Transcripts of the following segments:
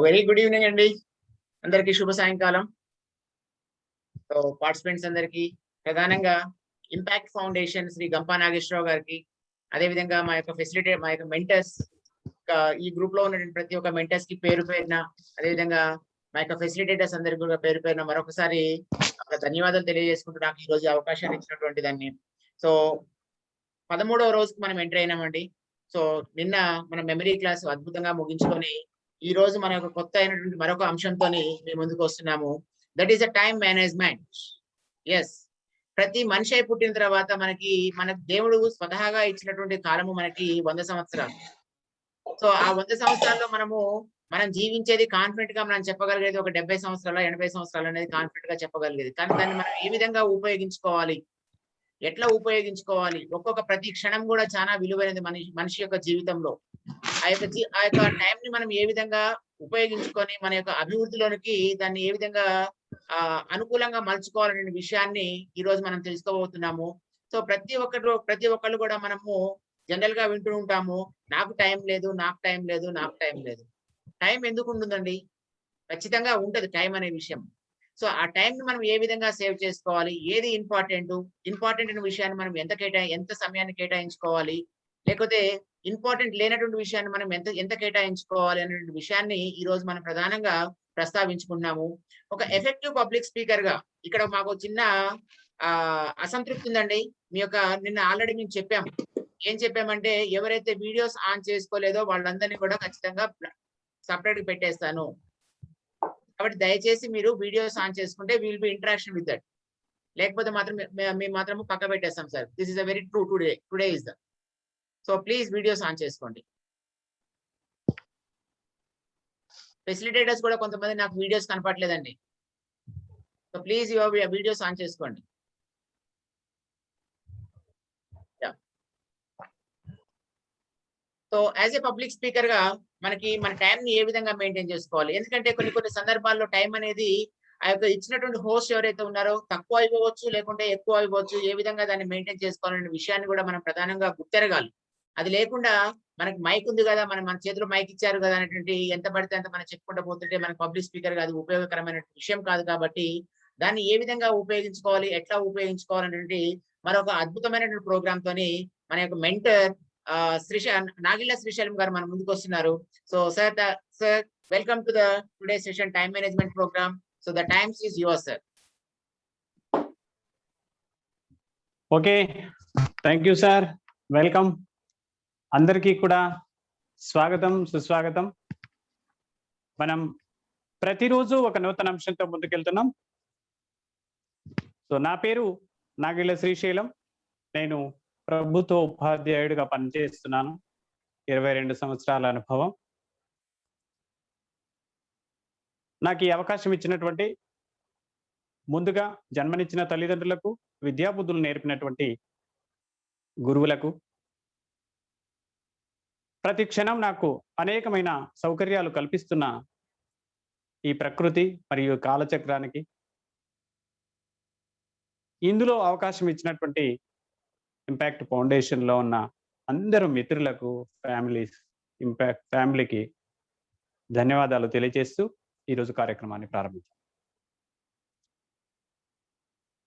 Very good evening అండి. అందరికీ శుభ సాయంకాలం. పార్టిసిపెంట్స్ అందరికీ ప్రధానంగా ఇంపాక్ట్ ఫౌండేషన్ శ్రీ గంపా నాగేశ్వరరావు గారికి, అదేవిధంగా మా యొక్క మెంటర్స్, ఈ గ్రూప్ లో ఉన్నటువంటి ప్రతి ఒక్క మెంటర్స్ కి పేరు పేరున, అదేవిధంగా మా యొక్క ఫెసిలిటేటర్స్ అందరికి కూడా పేరు పేరున మరొకసారి ధన్యవాదాలు తెలియజేసుకుంటూ నాకు ఈ రోజు అవకాశాన్ని ఇచ్చినటువంటి దాన్ని. సో 13వ రోజుకి మనం ఎంటర్ అయినామండి. సో నిన్న మన మెమరీ క్లాస్ అద్భుతంగా ముగించుకొని ఈ రోజు మన యొక్క కొత్త అయినటువంటి మరొక అంశంతోని మేము ముందుకు వస్తున్నాము. That is a time management. Yes, ప్రతి మనిషి అయి పుట్టిన తర్వాత మన దేవుడు స్వతహాగా ఇచ్చినటువంటి కాలము మనకి 100 సంవత్సరాలు. సో ఆ 100 సంవత్సరాల్లో మనం జీవించేది కాన్ఫిడెంట్ గా మనం చెప్పగలిగేది ఒక 70 సంవత్సరాలు 80 సంవత్సరాలు అనేది కాన్ఫిడెంట్ గా చెప్పగలిగేది. కానీ దాన్ని మనం ఏ విధంగా ఉపయోగించుకోవాలి, ఎట్లా ఉపయోగించుకోవాలి, ఒక్కొక్క ప్రతి క్షణం కూడా చాలా విలువైనది మనిషి యొక్క జీవితంలో. ఆ యొక్క టైం ని మనం ఏ విధంగా ఉపయోగించుకొని మన యొక్క అభివృద్ధిలోనికి దాన్ని ఏ విధంగా అనుకూలంగా మలుచుకోవాలనే విషయాన్ని ఈ రోజు మనం తెలుసుకోబోతున్నాము. సో ప్రతి ఒక్కళ్ళు కూడా మనము జనరల్ గా వింటూ ఉంటాము, నాకు టైం లేదు, నాకు టైం లేదు, నాకు టైం లేదు. టైం ఎందుకు ఉంటుందండి? ఖచ్చితంగా ఉంటది టైం అనే విషయం. సో ఆ టైం ని మనం ఏ విధంగా సేవ్ చేసుకోవాలి, ఏది ఇంపార్టెంట్ అయిన విషయాన్ని మనం ఎంత సమయాన్ని కేటాయించుకోవాలి, లేకపోతే ఇంపార్టెంట్ లేనటువంటి విషయాన్ని మనం ఎంత కేటాయించుకోవాలి అనేటువంటి విషయాన్ని ఈ రోజు మనం ప్రధానంగా ప్రస్తావించుకున్నాము. ఒక ఎఫెక్టివ్ పబ్లిక్ స్పీకర్ గా ఇక్కడ మాకు చిన్న అసంతృప్తి ఉందండి. నిన్న ఆల్రెడీ మేము చెప్పాము. ఏం చెప్పామంటే, ఎవరైతే వీడియోస్ ఆన్ చేసుకోలేదో వాళ్ళందరినీ కూడా ఖచ్చితంగా సపరేట్ పెట్టేస్తాను. కాబట్టి దయచేసి మీరు వీడియోస్ ఆన్ చేసుకుంటే will be interaction with that. లేకపోతే మాత్రం మేము మాత్రం పక్క పెట్టేస్తాం sir. This is a very true today is the. So please videos on చేసుకోండి. ఫెసిలిటేటర్స్ కూడా కొంతమంది నాకు వీడియోస్ కనపట్లేదండి. సో ప్లీజ్ వీడియోస్ ఆన్ చేసుకోండి. So as a public speaker గా మన టైం ని ఏ విధంగా మెయింటైన్ చేసుకోవాలి? ఎందుకంటే కొన్ని సందర్భాల్లో టైం అనేది ఆ యొక్క ఇచ్చినటువంటి హోస్ట్ ఎవరైతే ఉన్నారో తక్కువ అయిపోవచ్చు, లేకుంటే ఎక్కువ అయిపోవచ్చు. ఏ విధంగా దాన్ని మెయింటైన్ చేసుకోవాలనే విషయాన్ని కూడా మనం ప్రధానంగా గుర్తెరగాలి. అది లేకుండా మనకి మైక్ ఉంది కదా, మన చేతిలో మైక్ ఇచ్చారు కదా అనేటువంటి ఎంత పడితే అంత మనం చెప్పుకుంటూ పోతుంటే మనకి పబ్లిక్ స్పీకర్ గా అది ఉపయోగకరమైన విషయం కాదు. కాబట్టి దాన్ని ఏ విధంగా ఉపయోగించుకోవాలి, ఎట్లా ఉపయోగించుకోవాలనేటువంటి మరొక అద్భుతమైనటువంటి ప్రోగ్రామ్ తోని మన యొక్క మెంటర్ నాగిళ్ళ శ్రీశైలం గారు మన ముందుకు వస్తున్నారు. So sir welcome to the today session time management programme. So the times is yours sir. Okay, thank you sir. Welcome. అందరికీ కూడా స్వాగతం, సుస్వాగతం. మనం ప్రతిరోజు ఒక నూతన అంశంతో ముందుకెళ్తున్నాం. సో నా పేరు నాగిళ్ళ శ్రీశైలం. నేను ప్రభుత్వ ఉపాధ్యాయుడిగా పనిచేస్తున్నాను. 22 సంవత్సరాల అనుభవం. నాకు ఈ అవకాశం ఇచ్చినటువంటి ముందుగా జన్మనిచ్చిన తల్లిదండ్రులకు, విద్యాబుద్ధులు నేర్పినటువంటి గురువులకు, ప్రతి క్షణం నాకు అనేకమైన సౌకర్యాలు కల్పిస్తున్న ఈ ప్రకృతి మరియు కాలచక్రానికి, ఇందులో అవకాశం ఇచ్చినటువంటి ఇంపాక్ట్ ఫౌండేషన్ లో ఉన్న అందరూ మిత్రులకు, ఇంపాక్ట్ ఫ్యామిలీకి ధన్యవాదాలు తెలియజేస్తూ ఈరోజు కార్యక్రమాన్ని ప్రారంభించాం.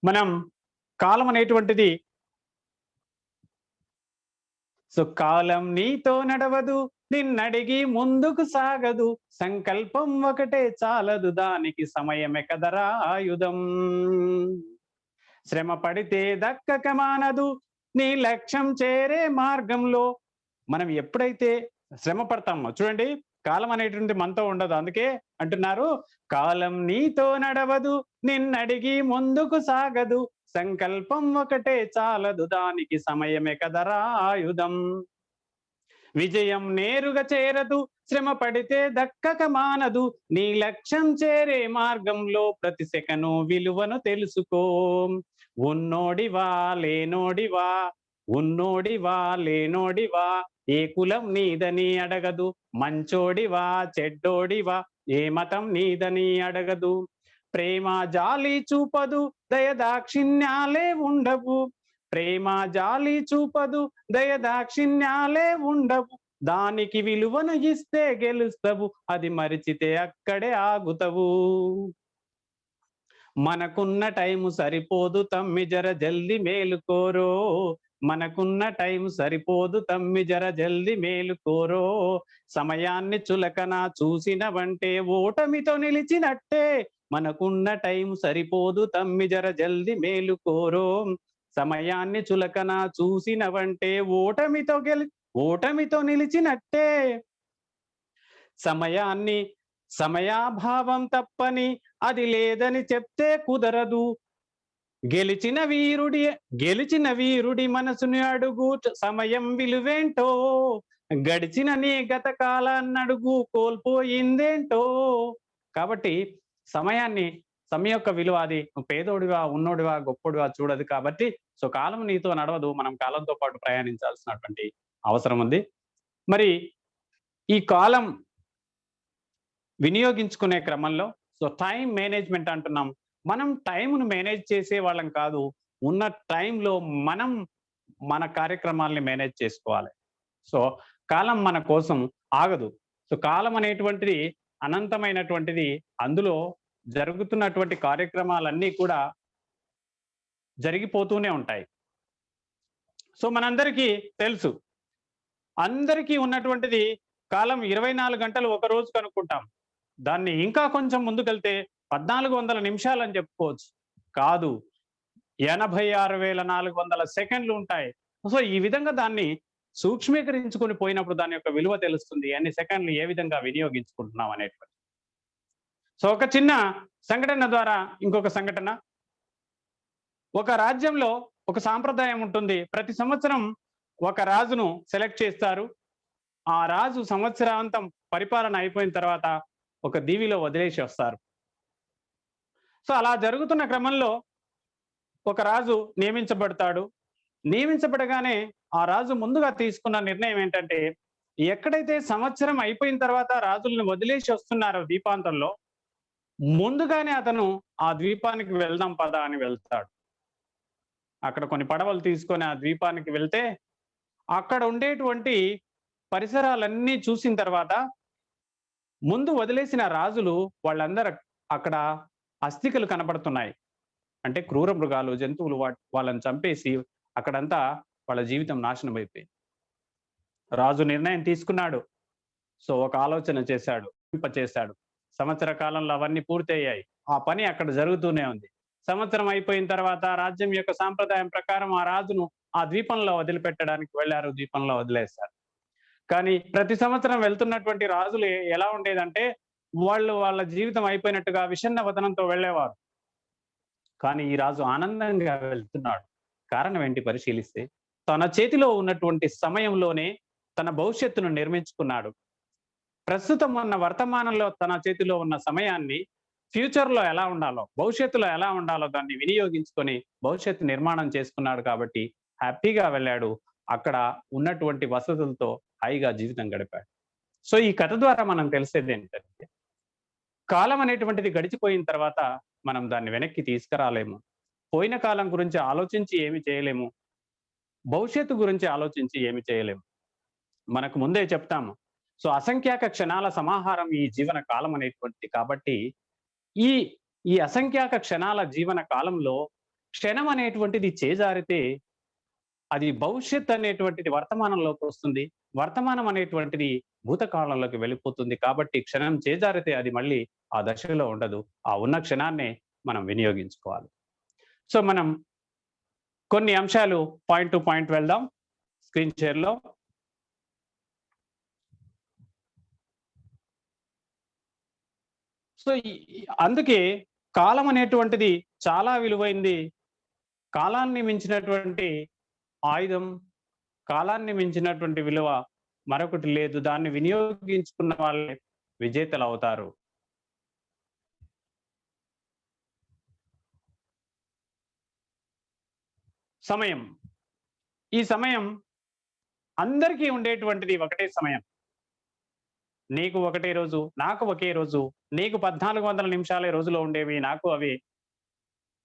మనం కాలం అనేటువంటిది, సో కాలం నీతో నడవదు, నిన్నడిగి ముందుకు సాగదు, సంకల్పం ఒకటే చాలదు, దానికి సమయమే కదరా ఆయుధం. శ్రమ పడితే దక్కక మానదు, నీ లక్ష్యం చేరే మార్గంలో. మనం ఎప్పుడైతే శ్రమ పడతామో, చూడండి, కాలం అనేటువంటి మనతో ఉండదు. అందుకే అంటున్నారు, కాలం నీతో నడవదు, నిన్నడిగి ముందుకు సాగదు, సంకల్పం ఒకటే చాలదు, దానికి సమయమే కదరా ఆయుధం. విజయం నేరుగా చేరదు, శ్రమ పడితే దక్కక మానదు, నీ లక్ష్యం చేరే మార్గంలో ప్రతి సెకను విలువను తెలుసుకో. ఉన్నోడివా లేనోడివా, ఉన్నోడివా లేనోడివా, ఏ కులం నీదని అడగదు, మంచోడివా చెడ్డోడివా, ఏ మతం నీదని అడగదు. ప్రేమ జాలి చూపదు, దయదాక్షిణ్యాలే ఉండవు, ప్రేమ జాలి చూపదు, దయదాక్షిణ్యాలే ఉండవు, దానికి విలువను ఇస్తే గెలుస్తావు, అది మరిచితే అక్కడే ఆగుతావు. మనకున్న టైము సరిపోదు తమ్మి జర జల్ది మేలుకోరో, మనకున్న టైం సరిపోదు తమ్మి జర జల్ది మేలుకోరో. సమయాన్ని చులకన చూసినవంటే ఓటమితో నిలిచినట్టే, మనకున్న టైం సరిపోదు తమ్మి జర జల్ది మేలుకోరో. సమయాన్ని చులకన చూసినవంటే ఓటమితో నిలిచినట్టే. సమయాభావం తప్పని అది లేదని చెప్తే కుదరదు. గెలిచిన వీరుడి మనసుని అడుగు, సమయం విలువేంటో. గడిచిన నీ గత కాలాన్నడుగు, కోల్పోయిందేంటో. కాబట్టి సమయం యొక్క విలువ అది పేదోడివా, ఉన్నోడివా, గొప్పోడివా చూడదు. కాబట్టి సో కాలం నీతో నడవదు, మనం కాలంతో పాటు ప్రయాణించాల్సినటువంటి అవసరం ఉంది. మరి ఈ కాలం వినియోగించుకునే క్రమంలో సో టైం మేనేజ్మెంట్ అంటున్నాం. మనం టైంను మేనేజ్ చేసే వాళ్ళం కాదు, ఉన్న టైంలో మనం మన కార్యక్రమాల్ని మేనేజ్ చేసుకోవాలి. సో కాలం మన కోసం ఆగదు. సో కాలం అనేటువంటిది అనంతమైనటువంటిది, అందులో జరుగుతున్నటువంటి కార్యక్రమాలన్నీ కూడా జరిగిపోతూనే ఉంటాయి. సో మనందరికీ తెలుసు, అందరికీ ఉన్నటువంటిది కాలం 24 గంటలు ఒక రోజుకు అనుకుంటాం. దాన్ని ఇంకా కొంచెం ముందుకెళ్తే 1400 నిమిషాలు అని చెప్పుకోవచ్చు. కాదు, 86,400 సెకండ్లు ఉంటాయి. సో ఈ విధంగా దాన్ని సూక్ష్మీకరించుకొని పోయినప్పుడు దాని యొక్క విలువ తెలుస్తుంది, అన్ని సెకండ్లు ఏ విధంగా వినియోగించుకుంటున్నాం అనేటువంటి. సో ఒక చిన్న సంఘటన ద్వారా ఇంకొక సంఘటన. ఒక రాజ్యంలో ఒక సాంప్రదాయం ఉంటుంది. ప్రతి సంవత్సరం ఒక రాజును సెలెక్ట్ చేస్తారు. ఆ రాజు సంవత్సరాంతం పరిపాలన అయిపోయిన తర్వాత ఒక దీవిలో వదిలేసి వస్తారు. సో అలా జరుగుతున్న క్రమంలో ఒక రాజు నియమించబడతాడు. నియమించబడగానే ఆ రాజు ముందుగా తీసుకున్న నిర్ణయం ఏంటంటే, ఎక్కడైతే సంవత్సరం అయిపోయిన తర్వాత రాజుల్ని వదిలేసి వస్తున్నారో ద్వీపాంతంలో, ముందుగానే అతను ఆ ద్వీపానికి వెళ్దాం పద అని వెళ్తాడు. అక్కడ కొన్ని పడవలు తీసుకొని ఆ ద్వీపానికి వెళ్తే అక్కడ ఉండేటువంటి పరిసరాలన్నీ చూసిన తర్వాత ముందు వదిలేసిన రాజులు వాళ్ళందరూ అక్కడ అస్థికలు కనబడుతున్నాయి. అంటే క్రూర మృగాలు, జంతువులు వాళ్ళని చంపేసి అక్కడంతా వాళ్ళ జీవితం నాశనం అయిపోయింది. రాజు నిర్ణయం తీసుకున్నాడు. సో ఒక ఆలోచన చేశాడు. సంవత్సర కాలంలో అవన్నీ పూర్తయ్యాయి. ఆ పని అక్కడ జరుగుతూనే ఉంది. సంవత్సరం అయిపోయిన తర్వాత రాజ్యం యొక్క సాంప్రదాయం ప్రకారం ఆ రాజును ఆ ద్వీపంలో వదిలిపెట్టడానికి వెళ్ళారు. ద్వీపంలో వదిలేశారు. కానీ ప్రతి సంవత్సరం వెళ్తున్నటువంటి రాజులు ఎలా ఉండేదంటే, వాళ్ళ జీవితం అయిపోయినట్టుగా విషన్న వదనంతో వెళ్ళేవారు. కానీ ఈ రాజు ఆనందంగా వెళ్తున్నాడు. కారణం ఏంటి పరిశీలిస్తే, తన చేతిలో ఉన్నటువంటి సమయంలోనే తన భవిష్యత్తును నిర్మించుకున్నాడు. ప్రస్తుతం ఉన్న వర్తమానంలో తన చేతిలో ఉన్న సమయాన్ని ఫ్యూచర్లో ఎలా ఉండాలో, భవిష్యత్తులో ఎలా ఉండాలో దాన్ని వినియోగించుకొని భవిష్యత్తు నిర్మాణం చేసుకున్నాడు. కాబట్టి హ్యాపీగా వెళ్ళాడు. అక్కడ ఉన్నటువంటి వసతులతో హాయిగా జీవితం గడిపాడు. సో ఈ కథ ద్వారా మనం తెలిసేది ఏంటంటే, కాలం అనేటువంటిది గడిచిపోయిన తర్వాత మనం దాన్ని వెనక్కి తీసుకురాలేము. పోయిన కాలం గురించి ఆలోచించి ఏమి చేయలేము, భవిష్యత్తు గురించి ఆలోచించి ఏమి చేయలేము. మనకు ముందే చెప్తాము. సో అసంఖ్యాక క్షణాల సమాహారం ఈ జీవన కాలం అనేటువంటిది. కాబట్టి ఈ అసంఖ్యాక క్షణాల జీవన కాలంలో క్షణం అనేటువంటిది చేజారితే అది భవిష్యత్ అనేటువంటిది వర్తమానంలోకి వస్తుంది, వర్తమానం అనేటువంటిది భూతకాలంలోకి వెళ్ళిపోతుంది. కాబట్టి క్షణం చేజారితే అది మళ్ళీ ఆ దశలో ఉండదు. ఆ ఉన్న క్షణాన్నే మనం వినియోగించుకోవాలి. సో మనం కొన్ని అంశాలు పాయింట్ టు పాయింట్ వెళ్దాం స్క్రీన్ షేర్లో. సో అందుకే కాలం అనేటువంటిది చాలా విలువైంది. కాలాన్ని మించినటువంటి ఆయుధం, కాలాన్ని మించినటువంటి విలువ మరొకటి లేదు. దాన్ని వినియోగించుకున్న వాళ్ళే విజేతలు అవుతారు. సమయం, ఈ సమయం అందరికీ ఉండేటువంటిది ఒకటే సమయం. నీకు ఒకటే రోజు, నాకు ఒకే రోజు. నీకు 1400 నిమిషాలే రోజులో ఉండేవి, నాకు అవి.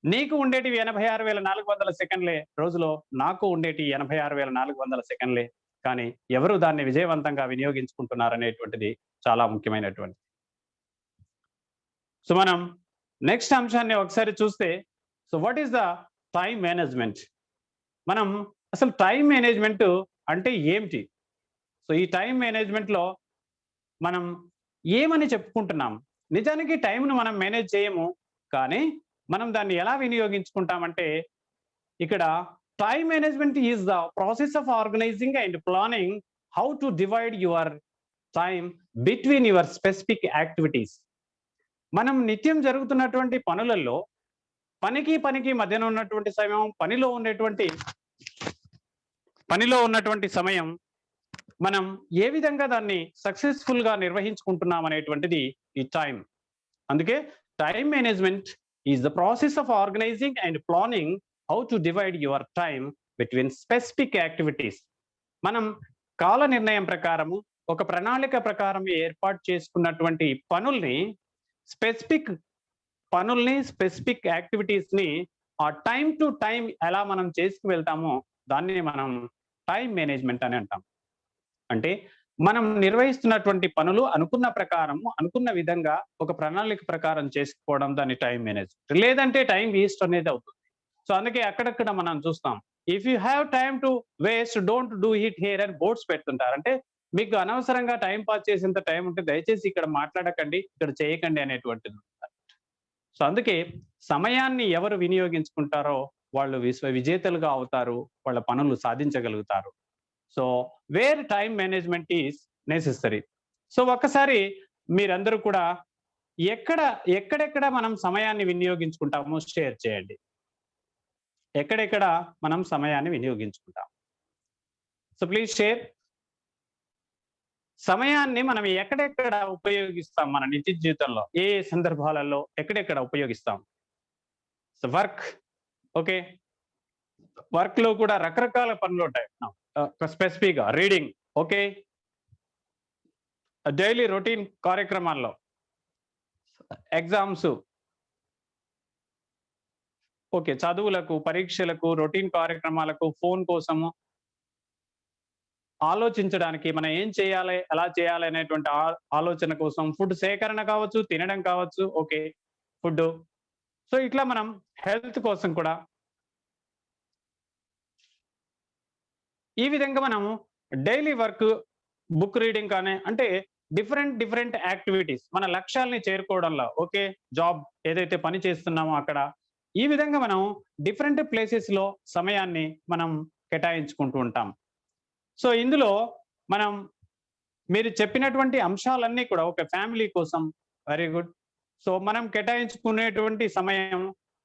నీకు ఉండేటివి 86,400 సెకండ్లే రోజులో, నాకు ఉండేటి 86,400 సెకండ్లే. కానీ ఎవరు దాన్ని విజయవంతంగా వినియోగించుకుంటున్నారనేటువంటిది చాలా ముఖ్యమైనటువంటిది. సో మనం నెక్స్ట్ అంశాన్ని ఒకసారి చూస్తే, so what is the time management? మనం అసలు టైం మేనేజ్మెంట్ అంటే ఏమిటి? సో ఈ టైం మేనేజ్మెంట్లో మనం ఏమని చెప్పుకుంటున్నాం? నిజానికి టైంను మనం మేనేజ్ చేయము, కానీ మనం దాన్ని ఎలా వినియోగించుకుంటామంటే, ఇక్కడ time management is the process of organising and planning how to divide your time between your specific activities. మనం నిత్యం జరుగుతున్నటువంటి పనులలో పనికి మధ్యన ఉన్నటువంటి సమయం, పనిలో ఉన్నటువంటి సమయం మనం ఏ విధంగా దాన్ని సక్సెస్ఫుల్ గా నిర్వహించుకుంటున్నాం అనేటువంటిది ఈ టైం. అందుకే time management is the process of organising and planning how to divide your time between specific activities. మనం కాల నిర్ణయం ప్రకారము, ఒక ప్రణాళిక ప్రకారం ఏర్పాటు చేసుకున్నటువంటి స్పెసిఫిక్ యాక్టివిటీస్ ని ఆ టైం టు టైం ఎలా మనం చేసుకు వెళ్తామో దాన్ని మనం టైం మేనేజ్మెంట్ అని అంటాం. అంటే మనం నిర్వహిస్తున్నటువంటి పనులు అనుకున్న ప్రకారము, అనుకున్న విధంగా ఒక ప్రణాళిక ప్రకారం చేసుకోవడం దాన్ని టైం మేనేజ్మెంట్. లేదంటే టైం వేస్ట్ అనేది అవుతుంది. సో అందుకే అక్కడక్కడ మనం చూస్తాం, if you have time to waste don't do it here అని బోర్డ్స్ పెడుతుంటారు. అంటే మీకు అనవసరంగా టైం పాస్ చేసేంత టైం ఉంటే దయచేసి ఇక్కడ మాట్లాడకండి, ఇక్కడ చేయకండి అనేటువంటిది. సో అందుకే సమయాన్ని ఎవరు వినియోగించుకుంటారో వాళ్ళు విజేతలుగా అవుతారు, వాళ్ళ పనులు సాధించగలుగుతారు. So where time management is necessary. So ఒక్కసారి మీరందరూ కూడా ఎక్కడెక్కడ మనం సమయాన్ని వినియోగించుకుంటామో షేర్ చేయండి. ఎక్కడెక్కడ మనం సమయాన్ని వినియోగించుకుంటాం? So please share. సమయాన్ని మనం ఎక్కడెక్కడ ఉపయోగిస్తాం మన నిత్య జీవితంలో, ఏ సందర్భాలలో ఎక్కడెక్కడ ఉపయోగిస్తాం? సో వర్క్, ఓకే, వర్క్ లో కూడా రకరకాల పనులు ఉంటాయి. స్పెసిఫిక్ గా రీడింగ్, ఓకే, డైలీ రొటీన్ కార్యక్రమాల్లో, ఎగ్జామ్స్, ఓకే, చదువులకు, పరీక్షలకు, రొటీన్ కార్యక్రమాలకు, ఫోన్ కోసము ఆలోచించడానికి, మనం ఏం చేయాలి, ఎలా చేయాలి అనేటువంటి ఆలోచన కోసం, ఫుడ్ సేకరణ కావచ్చు, తినడం కావచ్చు, ఓకే, ఫుడ్. సో ఇట్లా మనం హెల్త్ కోసం కూడా ఈ విధంగా మనం డైలీ వర్క్, బుక్ రీడింగ్ కానీ, అంటే డిఫరెంట్ యాక్టివిటీస్ మన లక్ష్యాలని చేరుకోవడంలో, ఓకే, జాబ్ ఏదైతే పని చేస్తున్నామో అక్కడ, ఈ విధంగా మనం డిఫరెంట్ ప్లేసెస్ లో సమయాన్ని మనం కేటాయించుకుంటూ ఉంటాం. సో ఇందులో మనం మీరు చెప్పినటువంటి అంశాలన్నీ కూడా ఒక ఫ్యామిలీ కోసం, వెరీ గుడ్. సో మనం కేటాయించుకునేటువంటి సమయం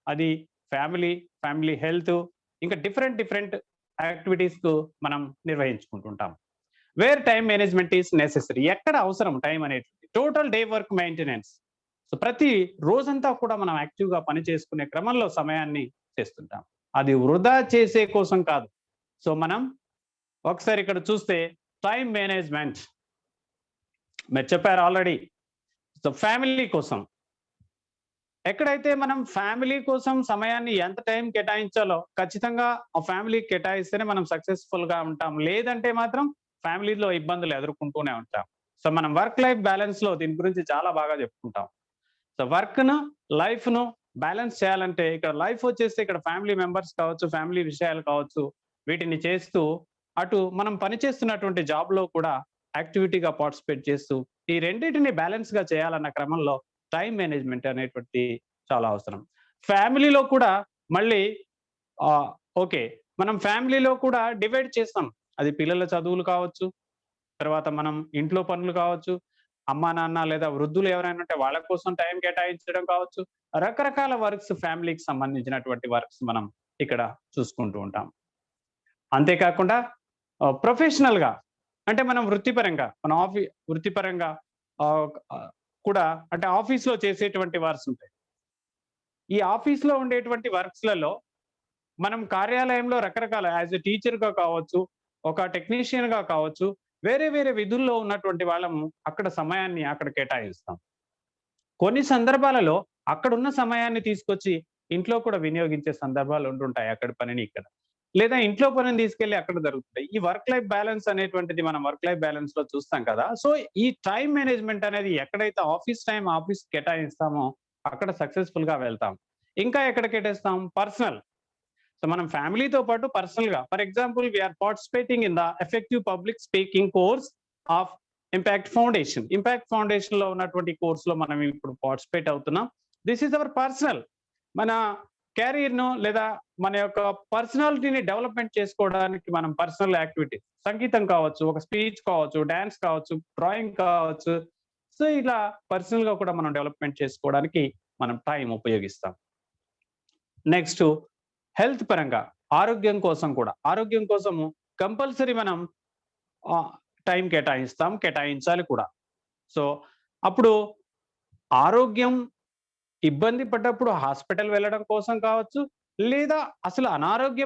అది ఫ్యామిలీ హెల్త్, ఇంకా డిఫరెంట్ యాక్టివిటీస్ కు మనం నిర్వహించుకుంటుంటాం. Where time management is necessary, ఎక్కడ అవసరం టైం అనేటువంటి. Total day work maintenance, so ప్రతి రోజంతా కూడా మనం యాక్టివ్ గా పని చేసుకునే క్రమంలో సమయాన్ని చేస్తుంటాం. అది వృధా చేసే కోసం కాదు. సో మనం ఒకసారి ఇక్కడ చూస్తే టైం మేనేజ్మెంట్ మీరు చెప్పారు ఆల్రెడీ. సో ఫ్యామిలీ కోసం, ఎక్కడైతే మనం ఫ్యామిలీ కోసం సమయాన్ని ఎంత టైం కేటాయించాలో ఖచ్చితంగా ఆ ఫ్యామిలీకి కేటాయిస్తేనే మనం సక్సెస్ఫుల్ గా ఉంటాం. లేదంటే మాత్రం ఫ్యామిలీలో ఇబ్బందులు ఎదుర్కొంటూనే ఉంటాం. సో మనం వర్క్ లైఫ్ బ్యాలెన్స్ లో దీని గురించి చాలా బాగా చెప్పుకుంటాం. సో వర్క్ ను, లైఫ్ ను బ్యాలెన్స్ చేయాలంటే ఇక్కడ లైఫ్ వచ్చేస్తే ఇక్కడ ఫ్యామిలీ మెంబర్స్ కావచ్చు, ఫ్యామిలీ విషయాలు కావచ్చు, వీటిని చేస్తూ అటు మనం పనిచేస్తున్నటువంటి జాబ్ లో కూడా యాక్టివిటీగా పార్టిసిపేట్ చేస్తూ ఈ రెండింటిని బ్యాలెన్స్ గా చేయాలన్న క్రమంలో టైం మేనేజ్మెంట్ అనేటువంటి చాలా అవసరం. ఫ్యామిలీలో కూడా మళ్ళీ ఓకే, మనం ఫ్యామిలీలో కూడా డివైడ్ చేస్తాం. అది పిల్లల చదువులు కావచ్చు, తర్వాత మనం ఇంట్లో పనులు కావచ్చు, అమ్మా నాన్న లేదా వృద్ధులు ఎవరైనా ఉంటే వాళ్ళ కోసం టైం కేటాయించడం కావచ్చు, రకరకాల వర్క్స్, ఫ్యామిలీకి సంబంధించినటువంటి వర్క్స్ మనం ఇక్కడ చూసుకుంటూ ఉంటాం. అంతేకాకుండా ప్రొఫెషనల్ గా, అంటే మనం వృత్తిపరంగా కూడా, అంటే ఆఫీస్ లో చేసేటువంటి వర్క్స్ ఉంటాయి. ఈ ఆఫీస్ లో ఉండేటువంటి వర్క్స్ లలో మనం కార్యాలయంలో రకరకాల, యాజ్ ఎ టీచర్ గా కావచ్చు, ఒక టెక్నీషియన్ గా కావచ్చు, వేరే విధుల్లో ఉన్నటువంటి వాళ్ళము అక్కడ సమయాన్ని అక్కడ కేటాయిస్తాం. కొన్ని సందర్భాలలో అక్కడ ఉన్న సమయాన్ని తీసుకొచ్చి ఇంట్లో కూడా వినియోగించే సందర్భాలు ఉంటుంటాయి, అక్కడ పనిని ఇక్కడ. లేదా ఇంట్లో పనిని తీసుకెళ్లి అక్కడ జరుగుతుంటాయి. ఈ వర్క్ లైఫ్ బ్యాలెన్స్ అనేటువంటిది మనం వర్క్ లైఫ్ బ్యాలెన్స్ లో చూస్తాం కదా. సో ఈ టైం మేనేజ్మెంట్ అనేది ఎక్కడైతే ఆఫీస్ టైం ఆఫీస్ కేటాయిస్తామో అక్కడ సక్సెస్ఫుల్ గా వెళ్తాం. ఇంకా ఎక్కడ కేటాయిస్తాం? పర్సనల్. సో మనం ఫ్యామిలీతో పాటు పర్సనల్ గా, for example we're participating in the effective public speaking course of impact foundation. Impact foundation లో ఉన్నటువంటి కోర్స్ లో మనం ఇప్పుడు పార్టిసిపేట్ అవుతున్నాం. This is our personal. మన కెరీర్ ను లేదా మన యొక్క పర్సనాలిటీని డెవలప్మెంట్ చేసుకోవడానికి మనం పర్సనల్ యాక్టివిటీస్, సంగీతం కావచ్చు, ఒక స్పీచ్ కావచ్చు, డాన్స్ కావచ్చు, డ్రాయింగ్ కావచ్చు. సో ఇలా పర్సనల్ గా కూడా మనం డెవలప్మెంట్ చేసుకోవడానికి మనం టైం ఉపయోగిస్తాం. నెక్స్ట్ హెల్త్ పరంగా ఆరోగ్యం కోసం కూడా, ఆరోగ్యం కోసము కంపల్సరీ మనం టైం కేటాయించాలి కూడా. సో అప్పుడు ఆరోగ్యం ఇబ్బంది పడ్డప్పుడు హాస్పిటల్ వెళ్ళడం కోసం కావచ్చు, లేదా అసలు అనారోగ్య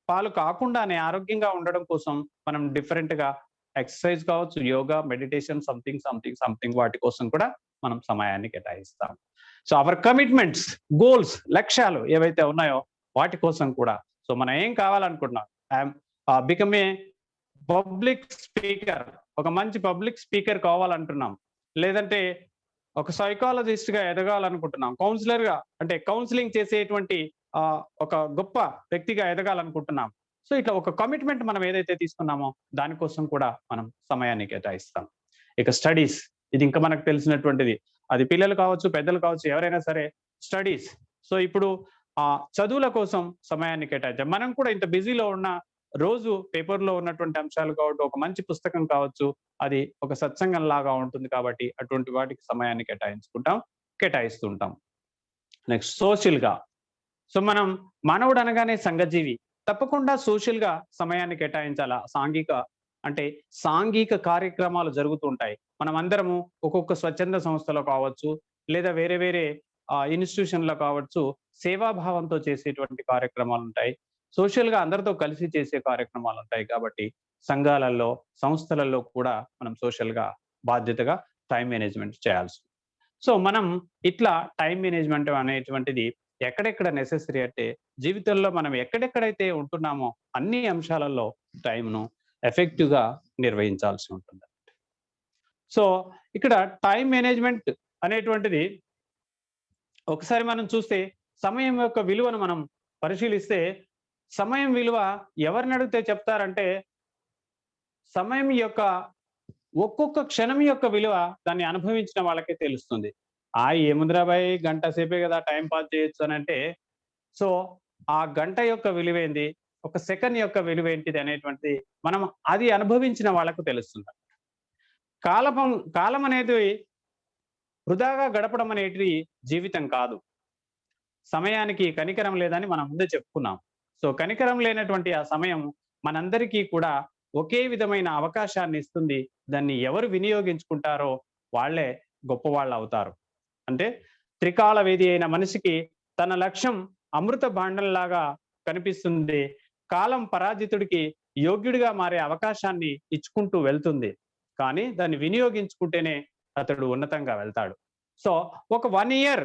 పాలు కాకుండానే ఆరోగ్యంగా ఉండడం కోసం మనం డిఫరెంట్ గా ఎక్సర్సైజ్ కావచ్చు, యోగా, మెడిటేషన్, సంథింగ్ వాటి కోసం కూడా మనం సమయాన్ని కేటాయిస్తాం. సో అవర్ కమిట్మెంట్స్, గోల్స్, లక్ష్యాలు ఏవైతే ఉన్నాయో వాటి కోసం కూడా. సో మనం ఏం కావాలనుకుంటున్నాం? I'm become a public speaker, ఒక మంచి పబ్లిక్ స్పీకర్ కావాలంటున్నాం, లేదంటే ఒక సైకాలజిస్ట్ గా ఎదగాలనుకుంటున్నాం, కౌన్సిలర్ గా అంటే కౌన్సిలింగ్ చేసేటువంటి ఒక గొప్ప వ్యక్తిగా ఎదగాలనుకుంటున్నాం. సో ఇట్లా ఒక కమిట్మెంట్ మనం ఏదైతే తీసుకున్నామో దానికోసం కూడా మనం సమయాన్ని కేటాయిస్తాం. ఇక స్టడీస్, ఇది ఇంకా మనకు తెలిసినటువంటిది. అది పిల్లలు కావచ్చు, పెద్దలు కావచ్చు, ఎవరైనా సరే స్టడీస్. సో ఇప్పుడు చదువుల కోసం సమయాన్ని కేటాయించాం. మనం కూడా ఇంత బిజీలో ఉన్న రోజు పేపర్లో ఉన్నటువంటి అంశాలు కావచ్చు, ఒక మంచి పుస్తకం కావచ్చు, అది ఒక సత్సంగం లాగా ఉంటుంది కాబట్టి అటువంటి వాటికి సమయాన్ని కేటాయిస్తుంటాం. నెక్స్ట్ సోషల్ గా. సో మనం మానవుడు అనగానే సంఘజీవి, తప్పకుండా సోషల్ గా సమయాన్ని కేటాయించాలా. సాంఘిక కార్యక్రమాలు జరుగుతుంటాయి. మనం అందరము ఒక్కొక్క స్వచ్ఛంద సంస్థలో కావచ్చు, లేదా వేరే వేరే ఇన్స్టిట్యూషన్ లో కావచ్చు, సేవాభావంతో చేసేటువంటి కార్యక్రమాలు ఉంటాయి. సోషల్ గా అందరితో కలిసి చేసే కార్యక్రమాలు ఉంటాయి. కాబట్టి సంఘాలలో, సంస్థలలో కూడా మనం సోషల్ గా బాధ్యతగా టైం మేనేజ్మెంట్ చేయాల్సి. సో మనం ఇట్లా టైం మేనేజ్మెంట్ అనేటువంటిది ఎక్కడెక్కడ నెసెసరీ అంటే జీవితంలో మనం ఎక్కడెక్కడైతే ఉంటున్నామో అన్ని అంశాలలో టైంను ఎఫెక్టివ్ గా నిర్వహించాల్సి ఉంటుంది. సో ఇక్కడ టైం మేనేజ్మెంట్ అనేటువంటిది ఒకసారి మనం చూస్తే సమయం యొక్క విలువను మనం పరిశీలిస్తే, సమయం విలువ ఎవరిని అడిగితే చెప్తారంటే, సమయం యొక్క ఒక్కొక్క క్షణం యొక్క విలువ దాన్ని అనుభవించిన వాళ్ళకే తెలుస్తుంది. ఏముందిరా బాయ్, గంట సేపే కదా టైం పాస్ చేయొచ్చు అని అంటే, సో ఆ గంట యొక్క విలువేంది, ఒక సెకండ్ యొక్క విలువ ఏంటిది అనేటువంటిది మనం అది అనుభవించిన వాళ్ళకు తెలుస్తుంది. కాలం అనేది వృధాగా గడపడం అనేది జీవితం కాదు. సమయానికి కనికరం లేదని మనం ముందే చెప్పుకున్నాం. సో కనికరం లేనటువంటి ఆ సమయం మనందరికీ కూడా ఒకే విధమైన అవకాశాన్ని ఇస్తుంది. దాన్ని ఎవరు వినియోగించుకుంటారో వాళ్ళే గొప్పవాళ్ళు అవుతారు. అంటే త్రికాల వేది అయిన మనిషికి తన లక్ష్యం అమృత భాండంలాగా కనిపిస్తుంది. కాలం పరాజితుడికి యోగ్యుడిగా మారే అవకాశాన్ని ఇచ్చుకుంటూ వెళ్తుంది. కానీ దాన్ని వినియోగించుకుంటేనే అతడు ఉన్నతంగా వెళ్తాడు. సో ఒక 1 year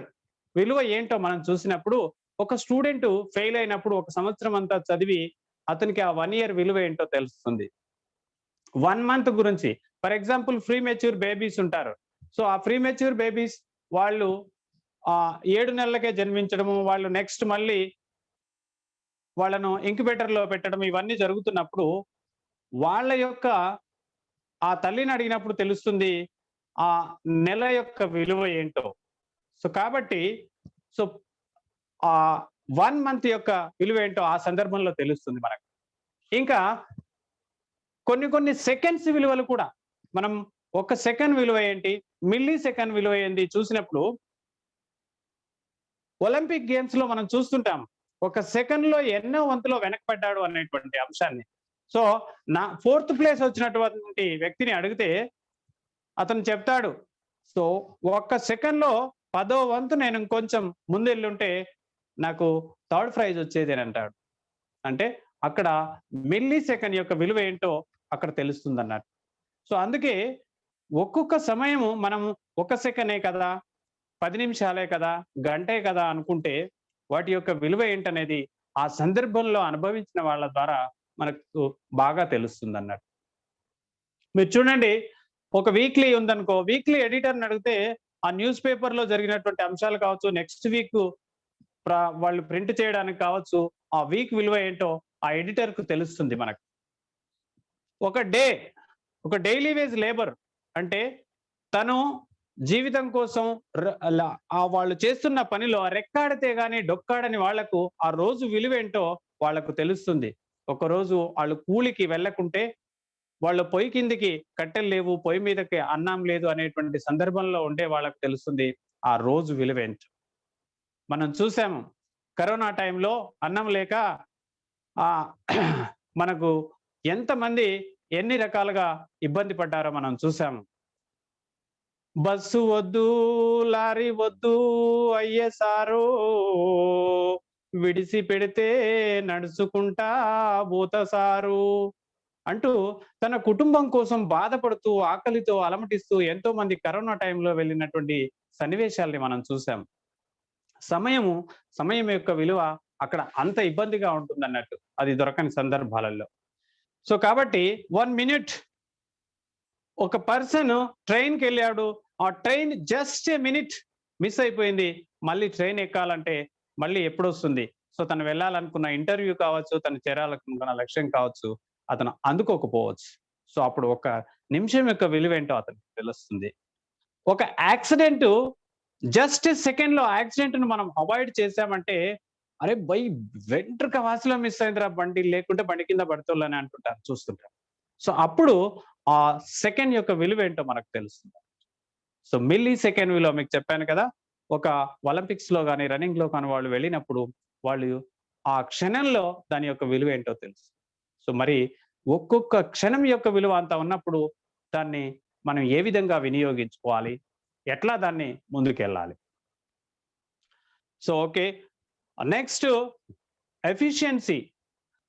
విలువ ఏంటో మనం చూసినప్పుడు, ఒక స్టూడెంట్ ఫెయిల్ అయినప్పుడు 1 సంవత్సరం అంతా చదివి అతనికి ఆ 1 year విలువ ఏంటో తెలుస్తుంది. 1 month గురించి, for example pre mature babies ఉంటారు. సో ఆ ప్రీ మెచ్యూర్ బేబీస్ వాళ్ళు 7 నెలలకే జన్మించడము, వాళ్ళు నెక్స్ట్ మళ్ళీ వాళ్ళను ఇంక్యుబేటర్ లో పెట్టడం, ఇవన్నీ జరుగుతున్నప్పుడు వాళ్ళ యొక్క ఆ తల్లిని అడిగినప్పుడు తెలుస్తుంది ఆ నెల యొక్క విలువ ఏంటో. సో కాబట్టి సో ఆ 1 month యొక్క విలువ ఏంటో ఆ సందర్భంలో తెలుస్తుంది మనకు. ఇంకా కొన్ని సెకండ్స్ విలువలు కూడా, మనం 1 సెకండ్ విలువ ఏంటి, మిల్లీ సెకండ్ విలువ ఏంటి చూసినప్పుడు, ఒలింపిక్ గేమ్స్ లో మనం చూస్తుంటాం 1 సెకండ్ లో ఎన్నో వంతులో వెనకబడ్డాడు అనేటువంటి అంశాన్ని. సో 4th place వచ్చినటువంటి వ్యక్తిని అడిగితే అతను చెప్తాడు, సో 1 సెకండ్ లో 10వ వంతు నేను ఇంకొంచెం ముందెళ్ళుంటే నాకు 3rd prize వచ్చేది అని అంటాడు. అంటే అక్కడ మిల్లీ సెకండ్ యొక్క విలువ ఏంటో అక్కడ తెలుస్తుంది అన్నట్టు. సో అందుకే ఒక్కొక్క సమయము మనం 1 సెకండే కదా, 10 నిమిషాలే కదా, గంటే కదా అనుకుంటే వాటి యొక్క విలువ ఏంటనేది ఆ సందర్భంలో అనుభవించిన వాళ్ళ ద్వారా మనకు బాగా తెలుస్తుంది అన్నట్టు. మీరు చూడండి, ఒక వీక్లీ ఉందనుకో, వీక్లీ ఎడిటర్ని అడిగితే ఆ న్యూస్ పేపర్లో జరిగినటువంటి అంశాలు కావచ్చు, నెక్స్ట్ వీక్ వాళ్ళు ప్రింట్ చేయడానికి కావచ్చు, ఆ వీక్ విలువ ఏంటో ఆ ఎడిటర్ కు తెలుస్తుంది మనకు. ఒక డైలీ వేజ్ లేబర్ అంటే తను జీవితం కోసం వాళ్ళు చేస్తున్న పనిలో రెక్కాడితే గాని డొక్కాడని వాళ్లకు ఆ రోజు విలువేంటో వాళ్లకు తెలుస్తుంది. ఒక రోజు వాళ్ళు కూలికి వెళ్ళకుంటే, వాళ్ళ పొయ్యి కిందికి కట్టెలు లేవు, పొయ్యి మీదకి అన్నం లేదు అనేటువంటి సందర్భంలో ఉండే వాళ్ళకు తెలుస్తుంది ఆ రోజు విలువేంటో. మనం చూసాము కరోనా టైంలో అన్నం లేక మనకు ఎంతమంది ఎన్ని రకాలుగా ఇబ్బంది పడ్డారో మనం చూసాము. బస్సు వద్దు, లారీ వద్దు అయ్యే సారో, విడిసి పెడితే నడుచుకుంటా బూత సారు అంటూ తన కుటుంబం కోసం బాధపడుతూ ఆకలితో అలమటిస్తూ ఎంతో మంది కరోనా టైంలో వెళ్ళినటువంటి సన్నివేశాల్ని మనం చూసాం. సమయం యొక్క విలువ అక్కడ అంత ఇబ్బందిగా ఉంటుందన్నట్టు, అది దొరకని సందర్భాలలో. సో కాబట్టి 1 మినిట్ ఒక పర్సన్ ట్రైన్కి వెళ్ళాడు, ఆ train just a minute miss అయిపోయింది, మళ్ళీ ట్రైన్ ఎక్కాలంటే మళ్ళీ ఎప్పుడు వస్తుంది? సో తను వెళ్ళాలనుకున్న ఇంటర్వ్యూ కావచ్చు, తను చేరాలనుకున్న లక్ష్యం కావచ్చు, అతను అందుకోకపోవచ్చు. సో అప్పుడు ఒక నిమిషం యొక్క విలువ ఏంటో అతనికి తెలుస్తుంది. ఒక యాక్సిడెంట్ జస్ట్ సెకండ్ లో యాక్సిడెంట్ ను మనం అవాయిడ్ చేసామంటే, అరే వెంట్రుక వాసిలో మిస్ అయిందిరా బండి, లేకుంటే బండి కింద పడుతుందని అంటుంటారు, చూస్తుంటారు. సో అప్పుడు ఆ సెకండ్ యొక్క విలువ ఏంటో మనకు తెలుస్తుంది. సో మిల్లీ సెకండ్ విలువ మీకు చెప్పాను కదా, ఒక ఒలింపిక్స్ లో కానీ రన్నింగ్ లో కానీ వాళ్ళు వెళ్ళినప్పుడు వాళ్ళు ఆ క్షణంలో దాని యొక్క విలువ ఏంటో తెలుసు. సో మరి ఒక్కొక్క క్షణం యొక్క విలువ అంత ఉన్నప్పుడు దాన్ని మనం ఏ విధంగా వినియోగించుకోవాలి, ఎట్లా దాన్ని ముందుకెళ్ళాలి? So okay, next efficiency.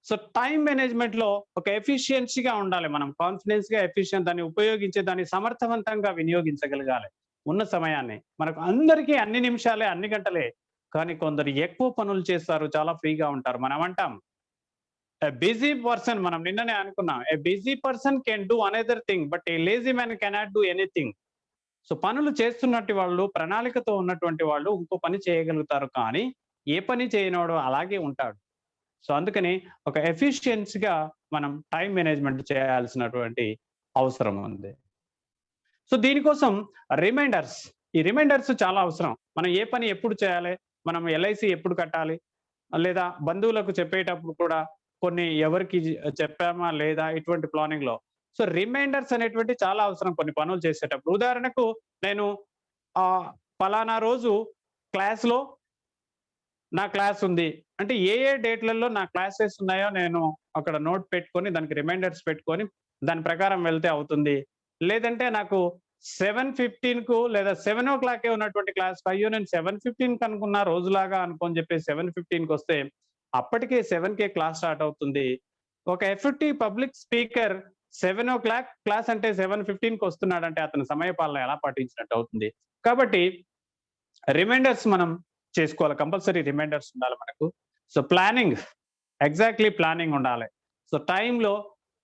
So time management లో ఒక ఎఫిషియన్సీగా ఉండాలి. మనం కాన్ఫిడెన్స్ గా దాన్ని ఉపయోగించే దాన్ని సమర్థవంతంగా వినియోగించగలగాలి. ఉన్న సమయాన్ని మనకు అందరికీ అన్ని నిమిషాలే, అన్ని గంటలే, కానీ కొందరు ఎక్కువ పనులు చేస్తారు, చాలా ఫ్రీగా ఉంటారు. మనం అంటాం ఎ బిజీ పర్సన్, మనం నిన్ననే అనుకున్నాం, a busy person can do another thing but A lazy man cannot do anything. So పనులు చేస్తున్నట్టు వాళ్ళు, ప్రణాళికతో ఉన్నటువంటి వాళ్ళు ఇంకో పని చేయగలుగుతారు, కానీ ఏ పని చేయనోడు అలాగే ఉంటాడు. సో అందుకని ఒక ఎఫిషియన్సీగా మనం టైం మేనేజ్మెంట్ చేయాల్సినటువంటి అవసరం ఉంది. సో దీనికోసం రిమైండర్స్, ఈ రిమైండర్స్ చాలా అవసరం. మనం ఏ పని ఎప్పుడు చేయాలి, మనం ఎల్ఐసి ఎప్పుడు కట్టాలి, లేదా బంధువులకు చెప్పేటప్పుడు కూడా కొన్ని ఎవరికి చెప్పామా లేదా, ఇటువంటి ప్లానింగ్ లో సో రిమైండర్స్ అనేటువంటి చాలా అవసరం కొన్ని పనులు చేసేటప్పుడు. ఉదాహరణకు నేను పలానా రోజు క్లాస్లో నా క్లాస్ ఉంది అంటే ఏ డేట్లలో నా క్లాసెస్ ఉన్నాయో నేను అక్కడ నోట్ పెట్టుకొని దానికి రిమైండర్స్ పెట్టుకొని దాని ప్రకారం వెళ్తే అవుతుంది. లేదంటే నాకు 7:15కు లేదా 7 o'clock ఉన్నటువంటి క్లాస్, అయ్యో నేను 7:15కి అనుకున్నా రోజులాగా అనుకోని చెప్పి 7:15కి వస్తే అప్పటికే 7కే క్లాస్ స్టార్ట్ అవుతుంది. ఒక FFT public speaker 7 o'clock class అంటే 7:15కి వస్తున్నాడంటే అతను సమయపాలన ఎలా పాటించినట్టు అవుతుంది. కాబట్టి రిమైండర్స్ మనం చేసుకోవాలి, కంపల్సరీ రిమైండర్స్ ఉండాలి మనకు. సో ప్లానింగ్, ఎగ్జాక్ట్లీ ప్లానింగ్ ఉండాలి. సో టైంలో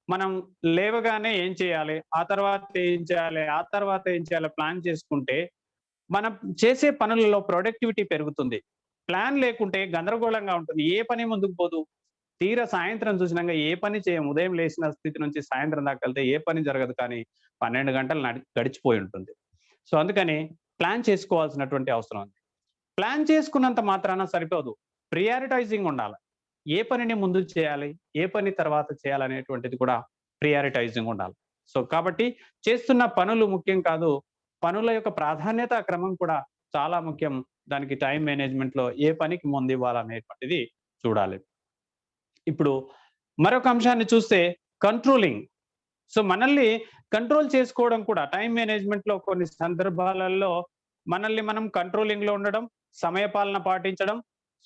మనం లేవగానే ఏం చేయాలి, ఆ తర్వాత ఏం చేయాలి, ఆ తర్వాత ఏం చేయాలి ప్లాన్ చేసుకుంటే మనం చేసే పనులలో ప్రొడక్టివిటీ పెరుగుతుంది. ప్లాన్ లేకుంటే గందరగోళంగా ఉంటుంది, ఏ పని ముందుకు పోదు. తీరా సాయంత్రం చూసినాక ఏ పని చేయం, ఉదయం లేచిన స్థితి నుంచి సాయంత్రం దాకా వెళ్తే ఏ పని జరగదు, కానీ 12 గంటలు గడిచిపోయి ఉంటుంది. సో అందుకని ప్లాన్ చేసుకోవాల్సినటువంటి అవసరం ఉంది. ప్లాన్ చేసుకున్నంత మాత్రాన సరిపోదు, ప్రియారిటైజింగ్ ఉండాలి. ఏ పనిని ముందు చేయాలి, ఏ పని తర్వాత చేయాలనేటువంటిది కూడా ప్రియారిటైజింగ్ ఉండాలి. సో కాబట్టి చేస్తున్న పనులు ముఖ్యం కాదు, పనుల యొక్క ప్రాధాన్యత క్రమం కూడా చాలా ముఖ్యం. దానికి టైం మేనేజ్మెంట్ లో ఏ పనికి ముందు ఇవ్వాలనేటువంటిది చూడాలి. ఇప్పుడు మరొక అంశాన్ని చూస్తే కంట్రోలింగ్. సో మనల్ని కంట్రోల్ చేసుకోవడం కూడా టైం మేనేజ్మెంట్ లో కొన్ని సందర్భాలలో మనల్ని మనం కంట్రోలింగ్ లో ఉండడం, సమయపాలన పాటించడం.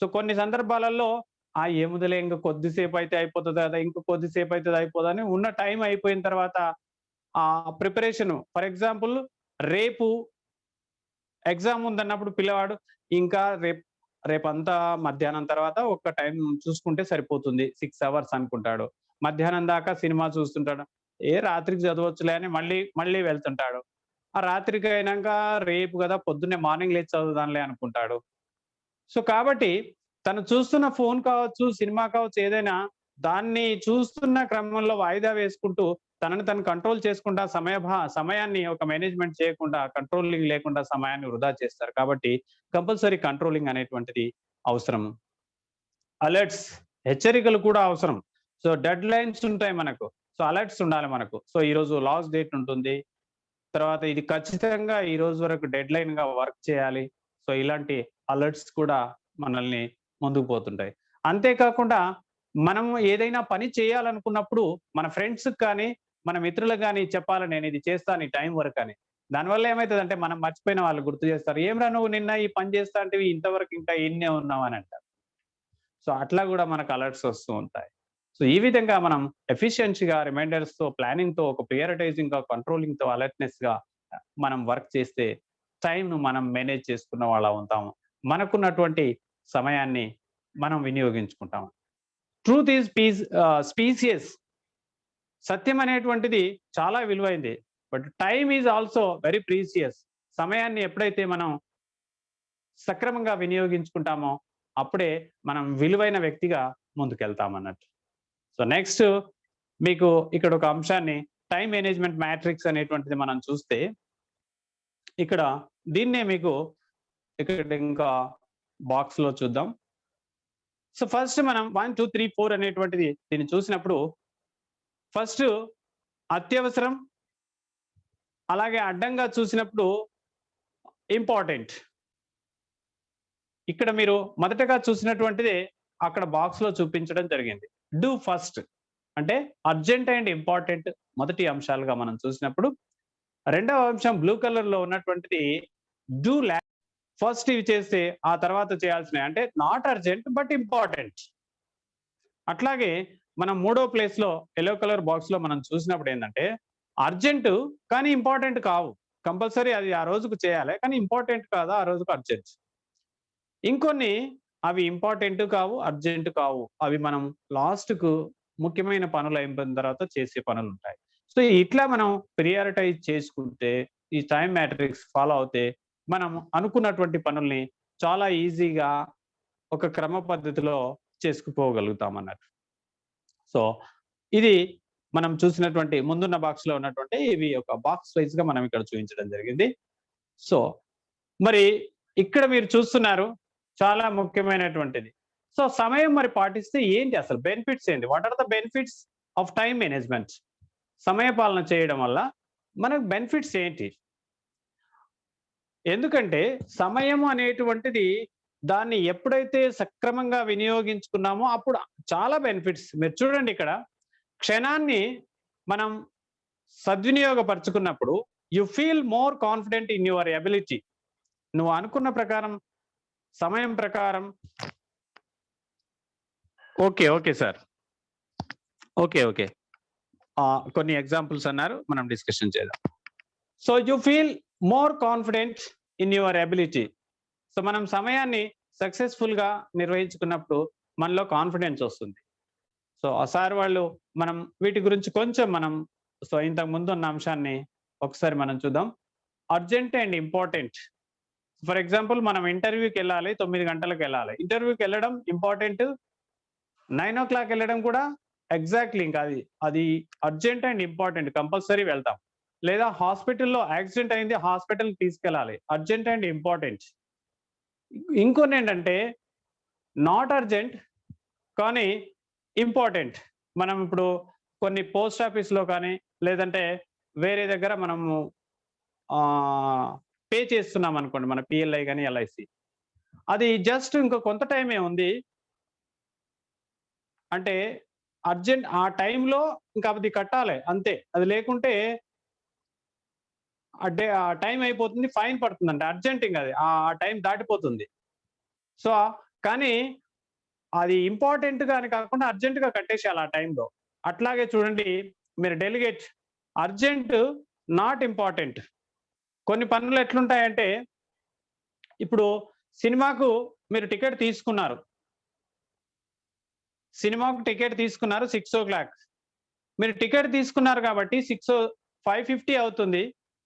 సో కొన్ని సందర్భాలలో ఏముదలే ఇంకా కొద్దిసేపు అయితే అయిపోతుంది కదా, ఇంకో కొద్దిసేపు అయితే అయిపోదని ఉన్న టైం అయిపోయిన తర్వాత ప్రిపరేషన్, ఫర్ ఎగ్జాంపుల్ రేపు ఎగ్జామ్ ఉందన్నప్పుడు పిల్లవాడు ఇంకా రేపు రేపంతా మధ్యాహ్నం తర్వాత ఒక్క టైం చూసుకుంటే సరిపోతుంది. 6 అవర్స్ అనుకుంటాడు. మధ్యాహ్నం దాకా సినిమా చూస్తుంటాడు. రాత్రికి చదవచ్చులే అని మళ్ళీ వెళ్తుంటాడు. ఆ రాత్రికి అయినాక రేపు కదా పొద్దున్నే మార్నింగ్ లేచి చదువుదాంలే అనుకుంటాడు. సో, కాబట్టి తను చూస్తున్న ఫోన్ కావచ్చు, సినిమా కావచ్చు ఏదైనా దాన్ని చూస్తున్న క్రమంలో వాయిదా వేసుకుంటూ తనని తను కంట్రోల్ చేసుకుంటా సమయాన్ని ఒక మేనేజ్‌మెంట్ చేయకుండా, కంట్రోలింగ్ లేకుండా సమయాన్ని వృధా చేస్తారు. కాబట్టి కంపల్సరీ కంట్రోలింగ్ అనేటువంటిది అవసరం. అలర్ట్స్ హెచ్చరికలు కూడా అవసరం. సో, డెడ్‌లైన్స్ ఉంటాయి మనకు. సో, అలర్ట్స్ ఉండాలి మనకు. సో, ఈరోజు లాస్ట్ డేట్ ఉంటుంది. తర్వాత ఇది ఖచ్చితంగా ఈ రోజు వరకు డెడ్‌లైన్‌గా వర్క్ చేయాలి. సో, ఇలాంటి అలర్ట్స్ కూడా మనల్ని ముందుకు పోతుంటాయి. అంతేకాకుండా మనం ఏదైనా పని చేయాలనుకున్నప్పుడు మన ఫ్రెండ్స్‌కి కానీ, మన మిత్రులకు గాని చెప్పాలి నేనిది చేస్తాను ఈ టైం వరకని. దానివల్ల ఏమైతదంటే మనం మర్చిపోయిన వాళ్ళు గుర్తు చేస్తారు. "ఏమిరా నువ్వు నిన్న ఈ పని చేస్తా అంటివి ఇంతవరకు ఇంకా ఈడనే ఉన్నావు" అని అంటారు. సో, అట్లా గూడా మనకు అలర్ట్స్ వస్తూ ఉంటాయి. సో, ఈ విధంగా మనం ఎఫిషియన్సీగా రిమైండర్స్‌తో, ప్లానింగ్‌తో, ఒక ప్రియారిటైజింగ్‌గా, కంట్రోలింగ్‌తో, అలర్ట్‌నెస్‌గా మనం వర్క్ చేస్తే టైమ్‌ను మనం మేనేజ్ చేసుకున్న వాళ్ళం అవుతాము. మనకున్నటువంటి సమయాన్ని మనం వినియోగించుకుంటాం. Truth is specious. సత్యం అనేటువంటిది చాలా విలువైంది. But time is also very precious. సమయాన్ని ఎప్పుడైతే మనం సక్రమంగా వినియోగించుకుంటామో అప్పుడే మనం విలువైన వ్యక్తిగా ముందుకెళ్తామన్నట్టు. సో, నెక్స్ట్ మీకు ఇక్కడ ఒక అంశాన్ని టైమ్ మేనేజ్‌మెంట్ మ్యాట్రిక్స్ అనేటువంటిది మనం చూస్తే, ఇక్కడ దీన్నే మీకు ఇక్కడ ఇంకా బాక్స్‌లో చూద్దాం. సో, ఫస్ట్ మనం 1, 2, 3, 4 అనేటువంటిది దీన్ని చూసినప్పుడు ఫస్ట్ అత్యవసరం, అలాగే అడ్డంగా చూసినప్పుడు ఇంపార్టెంట్. ఇక్కడ మీరు మొదటగా చూసినటువంటిదే అక్కడ బాక్స్‌లో చూపించడం జరిగింది. డూ ఫస్ట్ అంటే అర్జెంట్ అండ్ ఇంపార్టెంట్ మొదటి అంశాలుగా మనం చూసినప్పుడు, రెండవ అంశం బ్లూ కలర్‌లో ఉన్నటువంటిది డూ ఫస్ట్ ఇవి చేస్తే ఆ తర్వాత చేయాల్సినవి అంటే నాట్ అర్జెంట్ బట్ ఇంపార్టెంట్. అట్లాగే మనం మూడో ప్లేస్‌లో యెల్లో కలర్ బాక్స్‌లో మనం చూసినప్పుడు ఏందంటే అర్జెంట్ కానీ ఇంపార్టెంట్ కావు. కంపల్సరీ అది ఆ రోజుకు చేయాలి. కానీ ఇంపార్టెంట్ కాదు ఆ రోజుకు అర్జెంట్. ఇంకొన్ని అవి ఇంపార్టెంట్ కావు, అర్జెంట్ కావు. అవి మనం లాస్ట్‌కు ముఖ్యమైన పనులు అయిపోయిన తర్వాత చేసే పనులుంటాయి. సో, ఇట్లా మనం ప్రియారిటైజ్ చేసుకుంటే, ఈ టైమ్ మ్యాట్రిక్స్ ఫాలో అవుతే, మనం అనుకున్నటువంటి పనుల్ని చాలా ఈజీగా ఒక క్రమ పద్ధతిలో చేసుకుపోగలుగుతామన్నట్టు. సో, ఇది మనం చూసినటువంటి ముందున్న బాక్స్‌లో ఉన్నటువంటి ఇవి ఒక బాక్స్ వైస్‌గా మనం ఇక్కడ చూపించడం జరిగింది. సో, మరి ఇక్కడ మీరు చూస్తున్నారు చాలా ముఖ్యమైనటువంటిది. సో, సమయం మరి పాటిస్తే ఏంటి అసలు బెనిఫిట్స్ ఏంటి? What are the benefits of time management? సమయ పాలన చేయడం వల్ల మనకు బెనిఫిట్స్ ఏంటి? ఎందుకంటే సమయం అనేటువంటిది దాన్ని ఎప్పుడైతే సక్రమంగా వినియోగించుకున్నామో అప్పుడు చాలా బెనిఫిట్స్. మీరు చూడండి ఇక్కడ క్షణాన్ని మనం సద్వినియోగపరుచుకున్నప్పుడు you feel more confident in your ability. నువ్వు అనుకున్న ప్రకారం సమయం ప్రకారం ఓకే సార్. ఓకే. కొన్ని ఎగ్జాంపుల్స్ అన్నారు. మనం డిస్కషన్ చేద్దాం. So, you feel more confident in your ability. So, మనం సమయాన్ని సక్సెస్‌ఫుల్‌గా నిర్వహించుకున్నప్పుడు మనలో కాన్ఫిడెన్స్ వస్తుంది. సో, సార్ వాళ్ళు మనం వీటి గురించి కొంచెం మనం ఇంతకు ముందు ఉన్న అంశాన్ని ఒకసారి మనం చూద్దాం. Urgent and important. For example మనం ఇంటర్వ్యూకెళ్ళాలి. 9 గంటలకెళ్ళాలి. ఇంటర్వ్యూకెళ్ళడం ఇంపార్టెంట్. 9:00 వెళ్ళడం కూడా ఎగ్జాక్ట్‌లీ ఇంకా అది అర్జెంట్ అండ్ ఇంపార్టెంట్ కంపల్సరీ వెళ్తాం. లేదా హాస్పిటల్‌లో యాక్సిడెంట్ అయింది. హాస్పిటల్‌కి తీసుకెళ్ళాలి. Urgent and important. ఇంకొన్నేంటంటే నాట్ అర్జెంట్ కానీ ఇంపార్టెంట్. మనం ఇప్పుడు కొన్ని పోస్ట్ ఆఫీస్‌లో కానీ లేదంటే వేరే దగ్గర మనము పే చేస్తున్నాం అనుకోండి. మన పిఎల్ఐ గాని, ఎల్ఐసి. అది జస్ట్ ఇంకో కొంత టైమే ఉంది. అంటే అర్జెంట్ ఆ టైంలో ఇంకా అది కట్టాలి అంతే. అది లేకుంటే ఆ టైం అయిపోతుంది. ఫైన్ పడుతుందంట. అర్జెంట్ ఇంక అది. ఆ టైం దాటిపోతుంది. సో, కానీ అది ఇంపార్టెంట్‌గా అని కాకుండా అర్జెంట్‌గా కట్టేసేయాలి ఆ టైంలో. అట్లాగే చూడండి మీరు డెలిగేట్ అర్జెంట్, నాట్ ఇంపార్టెంట్. కొన్ని పనులు ఎట్లుంటాయంటే ఇప్పుడు సినిమాకు మీరు టికెట్ తీసుకున్నారు, సినిమాకు టికెట్ తీసుకున్నారు 6 o'clock. మీరు టికెట్ తీసుకున్నారు కాబట్టి 5:50 అవుతుంది,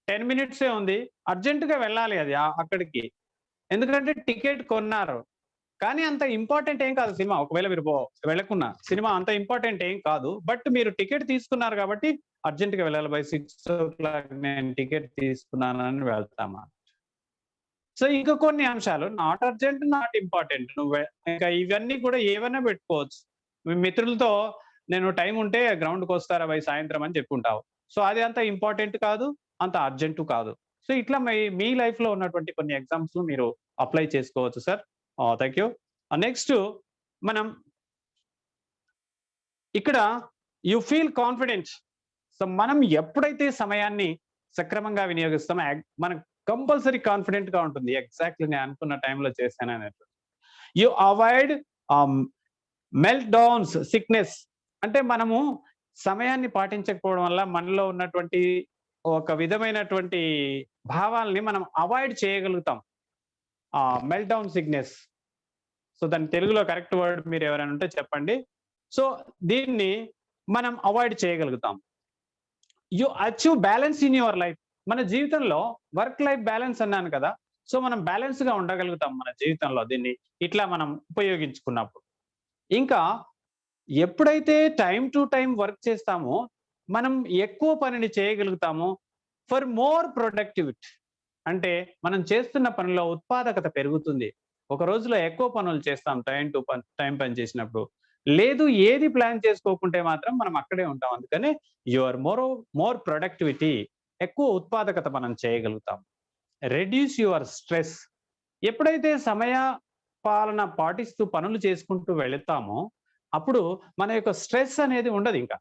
10 minutes ఉంది, అర్జెంటుగా వెళ్ళాలి అది అక్కడికి. ఎందుకంటే టికెట్ కొన్నారు. కానీ అంత ఇంపార్టెంట్ ఏం కాదు సినిమా. ఒకవేళ మీరు వెళ్ళకున్నా సినిమా అంత ఇంపార్టెంట్ ఏం కాదు. బట్ మీరు టికెట్ తీసుకున్నారు కాబట్టి అర్జెంటుగా వెళ్ళాలి. బై 6 o'clock నేను టికెట్ తీసుకున్నానని వెళ్తామా. సో ఇంకా కొన్ని అంశాలు నాట్ అర్జెంట్, నాట్ ఇంపార్టెంట్. ఇంకా ఇవన్నీ కూడా ఏవైనా పెట్టుకోవచ్చు. మీ మిత్రులతో నేను టైం ఉంటే గ్రౌండ్కి వస్తారా బై సాయంత్రం అని చెప్పుకుంటావు. సో అది అంత ఇంపార్టెంట్ కాదు, అంత అర్జెంట్ కాదు. సో ఇట్లా మీ లైఫ్ లో ఉన్నటువంటి కొన్ని ఎగ్జామ్స్ మీరు అప్లై చేసుకోవచ్చు సార్. Thank you. నెక్స్ట్ మనం ఇక్కడ యు ఫీల్ కాన్ఫిడెంట్. సో మనం ఎప్పుడైతే సమయాన్ని సక్రమంగా వినియోగిస్తామో మనకు కంపల్సరీ కాన్ఫిడెంట్ గా ఉంటుంది. ఎగ్జాక్ట్లీ నేను అనుకున్న టైంలో చేశాను అనేది. You avoid melt downs, sickness. అంటే మనము సమయాన్ని పాటించకపోవడం వల్ల మనలో ఉన్నటువంటి ఒక విధమైనటువంటి భావాల్ని మనం అవాయిడ్ చేయగలుగుతాం. Melt down sickness. సో దాని తెలుగులో కరెక్ట్ వర్డ్ మీరు ఎవరైనా ఉంటే చెప్పండి. సో దీన్ని మనం అవాయిడ్ చేయగలుగుతాం. You achieve balance in your life. మన జీవితంలో వర్క్ లైఫ్ బ్యాలెన్స్ అన్నాను కదా. సో మనం బ్యాలెన్స్ గా ఉండగలుగుతాం మన జీవితంలో దీన్ని ఇట్లా మనం ఉపయోగించుకున్నప్పుడు. ఇంకా ఎప్పుడైతే టైం టు టైం వర్క్ చేస్తామో మనం ఎక్కువ పనిని చేయగలుగుతామో. For more productivity. అంటే మనం చేస్తున్న పనిలో ఉత్పాదకత పెరుగుతుంది. ఒక రోజులో ఎక్కువ పనులు చేస్తాం టైం పని చేసినప్పుడు. లేదు ఏది ప్లాన్ చేసుకోకుంటే మాత్రం మనం అక్కడే ఉంటాం. అందుకని యువర్ మోర్ ప్రొడక్టివిటీ, ఎక్కువ ఉత్పాదకత మనం చేయగలుగుతాం. Reduce your stress. ఎప్పుడైతే సమయ పాలన పాటిస్తూ పనులు చేసుకుంటూ వెళతామో అప్పుడు మన యొక్క స్ట్రెస్ అనేది ఉండదు. ఇంకా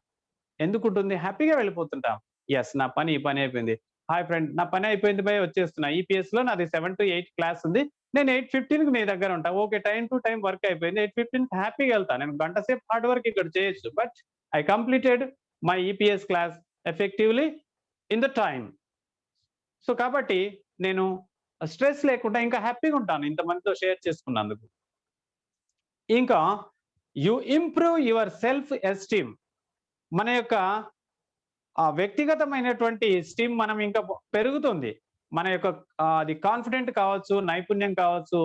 ఎందుకుంటుంది, హ్యాపీగా వెళ్ళిపోతుంటాం. ఎస్ నా పని అయిపోయింది, హాయ్ ఫ్రెండ్ నా పని అయిపోయింది బై వచ్చేస్తున్నా. ఈపీఎస్ లో నాది 7 to 8 క్లాస్ ఉంది, నేను 8:15కి మీ దగ్గర ఉంటా. Okay, time to time work అయిపోయింది, 8:15కి హ్యాపీగా వెళ్తాను. నేను గంట సేపు హార్డ్ వర్క్ ఇక్కడ చేయొచ్చు, but I completed my EPS class effectively in the time. So కాబట్టి నేను స్ట్రెస్ లేకుండా ఇంకా హ్యాపీగా ఉంటాను ఇంతమందితో షేర్ చేసుకున్నందుకు. ఇంకా you improve your self esteem. మన యొక్క వ్యక్తిగతమైనటువంటి ఎస్టీమ్ మనం ఇంకా పెరుగుతుంది. మన యొక్క అది కాన్ఫిడెంట్ కావచ్చు, నైపుణ్యం కావచ్చు,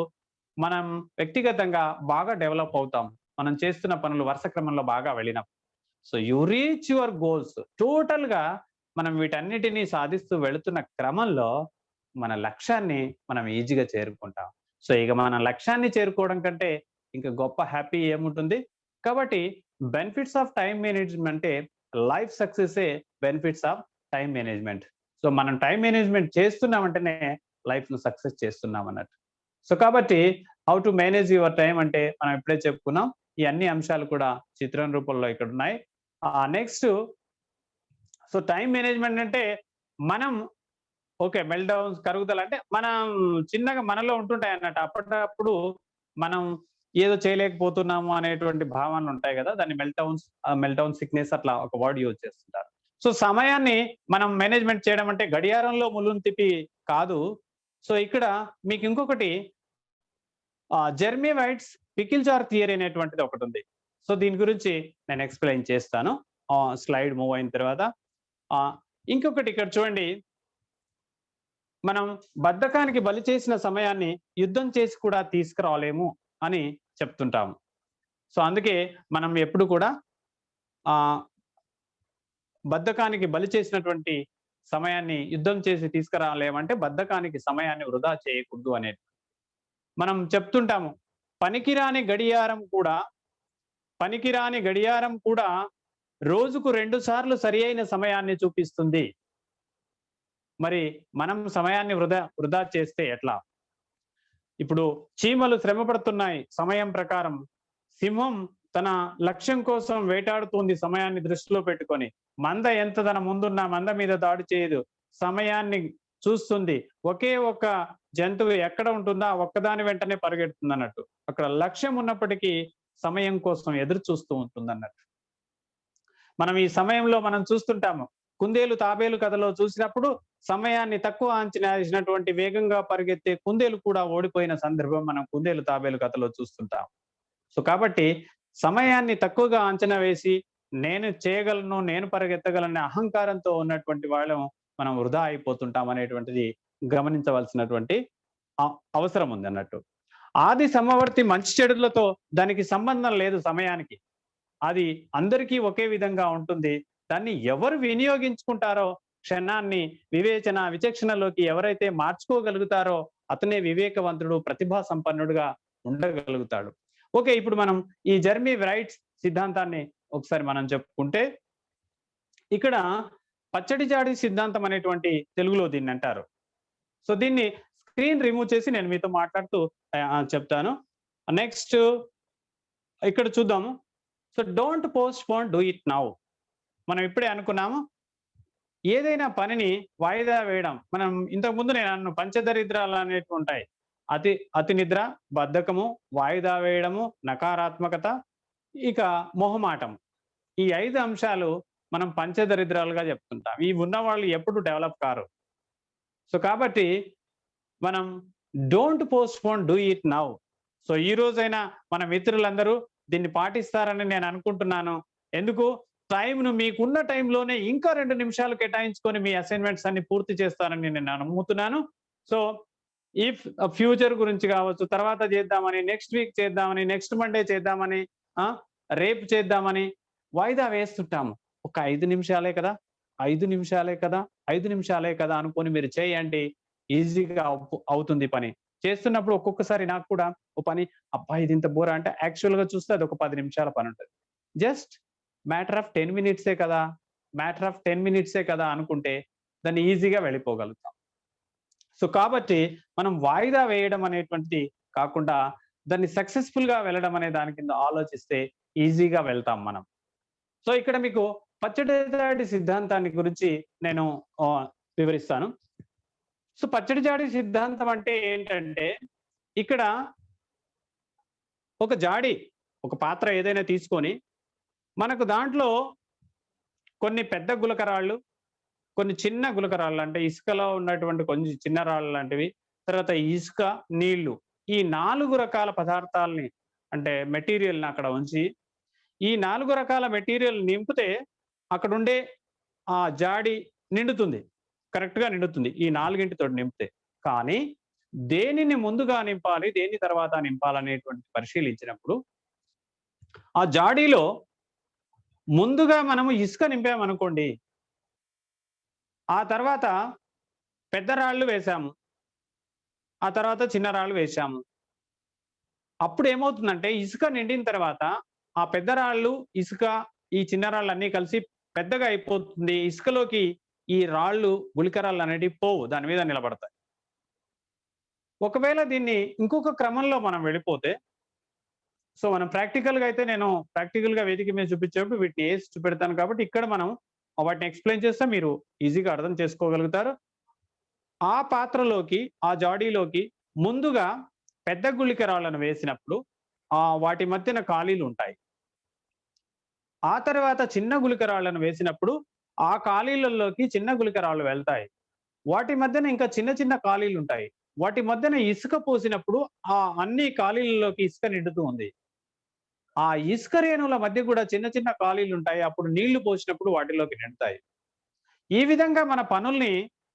మనం వ్యక్తిగతంగా బాగా డెవలప్ అవుతాం మనం చేస్తున్న పనులు వరుస క్రమంలో బాగా వెళ్ళినప్పుడు. So you reach your goals. Total గా మనం వీటన్నిటినీ సాధిస్తూ వెళుతున్న క్రమంలో మన లక్ష్యాన్ని మనం ఈజీగా చేరుకుంటాం. సో ఇక మన లక్ష్యాన్ని చేరుకోవడం కంటే ఇంకా గొప్ప హ్యాపీ ఏముంటుంది. కాబట్టి బెనిఫిట్స్ ఆఫ్ టైం మేనేజ్మెంట్ అంటే life success benefits of time management. So మనం టైం మేనేజ్మెంట్ చేస్తున్నామంటేనే లైఫ్ ను సక్సెస్ చేస్తున్నాం అన్నట్టు. సో కాబట్టి how to manage your time అంటే మనం ఇప్పుడే చెప్పుకున్నాం. ఈ అన్ని అంశాలు కూడా చిత్రం రూపంలో ఇక్కడ ఉన్నాయి. నెక్స్ట్ సో టైం మేనేజ్మెంట్ అంటే మనం ఓకే మెల్ట్ డౌన్స్ కరుగుదల అంటే మనం చిన్నగా మనలో ఉంటుంటాయి అన్నట్టు. అప్పటికప్పుడు మనం ఏదో చేయలేకపోతున్నాము అనేటువంటి భావనలు ఉంటాయి కదా, దాన్ని మెల్ట్ డౌన్ సిక్నెస్ అట్లా ఒక వర్డ్ యూజ్ చేస్తుంటారు. సో సమయాన్ని మనం మేనేజ్మెంట్ చేయడం అంటే గడియారంలో ముళ్ళును తిప్పి కాదు. సో ఇక్కడ మీకు ఇంకొకటి Jeremy White's pickle jar theory అనేటువంటిది ఒకటి ఉంది. సో దీని గురించి నేను ఎక్స్ప్లెయిన్ చేస్తాను స్లైడ్ మూవ్ అయిన తర్వాత. ఇంకొకటి ఇక్కడ చూడండి, మనం బద్ధకానికి బలి చేసిన సమయాన్ని యుద్ధం చేసి కూడా తీసుకురాలేము అని చెప్తుంటాము. సో అందుకే మనం ఎప్పుడు కూడా బద్ధకానికి బలి చేసినటువంటి సమయాన్ని యుద్ధం చేసి తీసుకురాలేమంటే బద్ధకానికి సమయాన్ని వృధా చేయకూడదు అనేది మనం చెప్తుంటాము. పనికిరాని గడియారం కూడా రోజుకు 2 సార్లు సరి అయిన సమయాన్ని చూపిస్తుంది. మరి మనం సమయాన్ని వృధా చేస్తే ఎట్లా? ఇప్పుడు చీమలు శ్రమ పడుతున్నాయి సమయం ప్రకారం, సింహం తన లక్ష్యం కోసం వేటాడుతుంది సమయాన్ని దృష్టిలో పెట్టుకొని. మంద ఎంత తన ముందున్న మంద మీద దాడి చేయదు, సమయాన్ని చూస్తుంది. ఒకే ఒక జంతువు ఎక్కడ ఉంటుందో ఆ ఒక్కదాని వెంటనే పరిగెడుతుంది అన్నట్టు. అక్కడ లక్ష్యం ఉన్నప్పటికీ సమయం కోసం ఎదురు చూస్తూ ఉంటుంది అన్నట్టు. మనం ఈ సమయంలో మనం చూస్తుంటాము కుందేలు తాబేలు కథలో చూసినప్పుడు సమయాన్ని తక్కువ అంచనా వేసినటువంటి వేగంగా పరిగెత్తే కుందేలు కూడా ఓడిపోయిన సందర్భం మనం కుందేలు తాబేలు కథలో చూస్తుంటాం. సో కాబట్టి సమయాన్ని తక్కువగా అంచనా వేసి నేను చేయగలను, నేను పరిగెత్తగలనే అహంకారంతో ఉన్నటువంటి వాళ్ళం మనం వృధా అయిపోతుంటాం అనేటువంటిది గమనించవలసినటువంటి అవసరం ఉంది అన్నట్టు. ఆది సమవర్తి మంచి చెడులతో దానికి సంబంధం లేదు సమయానికి. అది అందరికీ ఒకే విధంగా ఉంటుంది. దాన్ని ఎవరు వినియోగించుకుంటారో క్షణాన్ని వివేచన విచక్షణలోకి ఎవరైతే మార్చుకోగలుగుతారో అతనే వివేకవంతుడు, ప్రతిభా సంపన్నుడుగా ఉండగలుగుతాడు. ఓకే, ఇప్పుడు మనం ఈ జెర్మీ రైట్స్ సిద్ధాంతాన్ని ఒకసారి మనం చెప్పుకుంటే, ఇక్కడ పచ్చడి జాడి సిద్ధాంతం అనేటువంటి తెలుగులో దీన్ని అంటారు. సో దీన్ని స్క్రీన్ రిమూవ్ చేసి నేను మీతో మాట్లాడుతూ చెప్తాను. నెక్స్ట్ ఇక్కడ చూద్దాము. So don't post phone, do it now. మనం ఇప్పుడే అనుకున్నాము, ఏదైనా పనిని వాయిదా వేయడం. మనం ఇంతకుముందు నేను అన్న పంచదరిద్రాలు అనేవి ఉంటాయి. అతి నిద్ర, బద్ధకము, వాయిదా వేయడము, నకారాత్మకత, ఇక మొహమాటం. ఈ 5 అంశాలు మనం పంచదరిద్రాలుగా చెప్తుంటాం. ఇవి ఉన్న వాళ్ళు ఎప్పుడు డెవలప్ కారు. సో కాబట్టి మనం don't post phone, do it now. So ఈ రోజైనా మన మిత్రులందరూ దీన్ని పాటిస్తారని నేను అనుకుంటున్నాను. ఎందుకు? టైంను మీకున్న టైంలోనే ఇంకా 2 నిమిషాలు కేటాయించుకొని మీ అసైన్మెంట్స్ అన్ని పూర్తి చేస్తారని నేను నమ్ముతున్నాను. సో ఈ ఫ్యూచర్ గురించి కావచ్చు, తర్వాత చేద్దామని, నెక్స్ట్ వీక్ చేద్దామని, నెక్స్ట్ మండే చేద్దామని, రేపు చేద్దామని వాయిదా వేస్తుంటాము. ఒక 5 నిమిషాలే కదా, 5 నిమిషాలే కదా, 5 నిమిషాలే కదా అనుకొని మీరు చేయండి, ఈజీగా అవుతుంది పని. చేస్తున్నప్పుడు ఒక్కొక్కసారి నాకు కూడా ఓ పని, అబ్బా ఇది ఇంత బోరా అంటే యాక్చువల్ గా చూస్తే అది ఒక 10 నిమిషాల పని ఉంటుంది. జస్ట్ మ్యాటర్ ఆఫ్ 10 మినిట్సే కదా, మ్యాటర్ ఆఫ్ 10 మినిట్సే కదా అనుకుంటే దాన్ని ఈజీగా వెళ్ళిపోగలుగుతాం. సో కాబట్టి మనం వాయిదా వేయడం అనేటువంటిది కాకుండా దాన్ని సక్సెస్ఫుల్ గా వెళ్ళడం అనే దాని కింద ఆలోచిస్తే ఈజీగా వెళ్తాం మనం. సో ఇక్కడ మీకు పచ్చడి సిద్ధాంతాన్ని గురించి నేను వివరిస్తాను. సో పచ్చడి జాడి సిద్ధాంతం అంటే ఏంటంటే, ఇక్కడ ఒక జాడి, ఒక పాత్ర ఏదైనా తీసుకొని మనకు దాంట్లో కొన్ని పెద్ద గులకరాళ్ళు, కొన్ని చిన్న గులకరాళ్ళు, అంటే ఇసుకలో ఉన్నటువంటి కొన్ని చిన్న రాళ్ళు లాంటివి, తర్వాత ఇసుక, నీళ్లు, ఈ 4 రకాల పదార్థాలని అంటే మెటీరియల్ని అక్కడ ఉంచి ఈ 4 రకాల మెటీరియల్ నింపితే అక్కడ ఉండే ఆ జాడి నిండుతుంది, కరెక్ట్ గా నిండుతుంది ఈ 4తో నింపితే. కానీ దేనిని ముందుగా నింపాలి, దేని తర్వాత నింపాలనేటువంటి పరిశీలించినప్పుడు ఆ జాడీలో ముందుగా మనము ఇసుక నింపామనుకోండి, ఆ తర్వాత పెద్ద రాళ్ళు వేసాము, ఆ తర్వాత చిన్న రాళ్ళు వేసాము. అప్పుడు ఏమవుతుందంటే ఇసుక నిండిన తర్వాత ఆ పెద్ద రాళ్ళు, ఇసుక, ఈ చిన్న రాళ్ళు అన్ని కలిసి పెద్దగా అయిపోతుంది. ఇసుకలోకి ఈ రాళ్ళు, గుళికరాళ్ళు అనేటివి పోవు, దాని మీద నిలబడతాయి. ఒకవేళ దీన్ని ఇంకొక క్రమంలో మనం వెళ్ళిపోతే, సో మనం ప్రాక్టికల్ గా అయితే నేను ప్రాక్టికల్ గా వేదిక మీద చూపించేప్పుడు వీటిని వేసి చూపెడతాను కాబట్టి ఇక్కడ మనం వాటిని ఎక్స్ప్లెయిన్ చేస్తే మీరు ఈజీగా అర్థం చేసుకోగలుగుతారు. ఆ పాత్రలోకి, ఆ జాడీలోకి ముందుగా పెద్ద గుళికరాళ్ళను వేసినప్పుడు వాటి మధ్యన ఖాళీలు ఉంటాయి. ఆ తర్వాత చిన్న గుళికరాళ్ళను వేసినప్పుడు ఆ ఖాళీలలోకి చిన్న గుళికరాళ్ళు వెళ్తాయి. వాటి మధ్యన ఇంకా చిన్న చిన్న ఖాళీలు ఉంటాయి. వాటి మధ్యన ఇసుక పోసినప్పుడు ఆ అన్ని ఖాళీలలోకి ఇసుక నిండుతూ ఉంది. ఆ ఇసుక రేణువుల మధ్య కూడా చిన్న చిన్న ఖాళీలు ఉంటాయి. అప్పుడు నీళ్లు పోసినప్పుడు వాటిలోకి నిండుతాయి. ఈ విధంగా మన పనుల్ని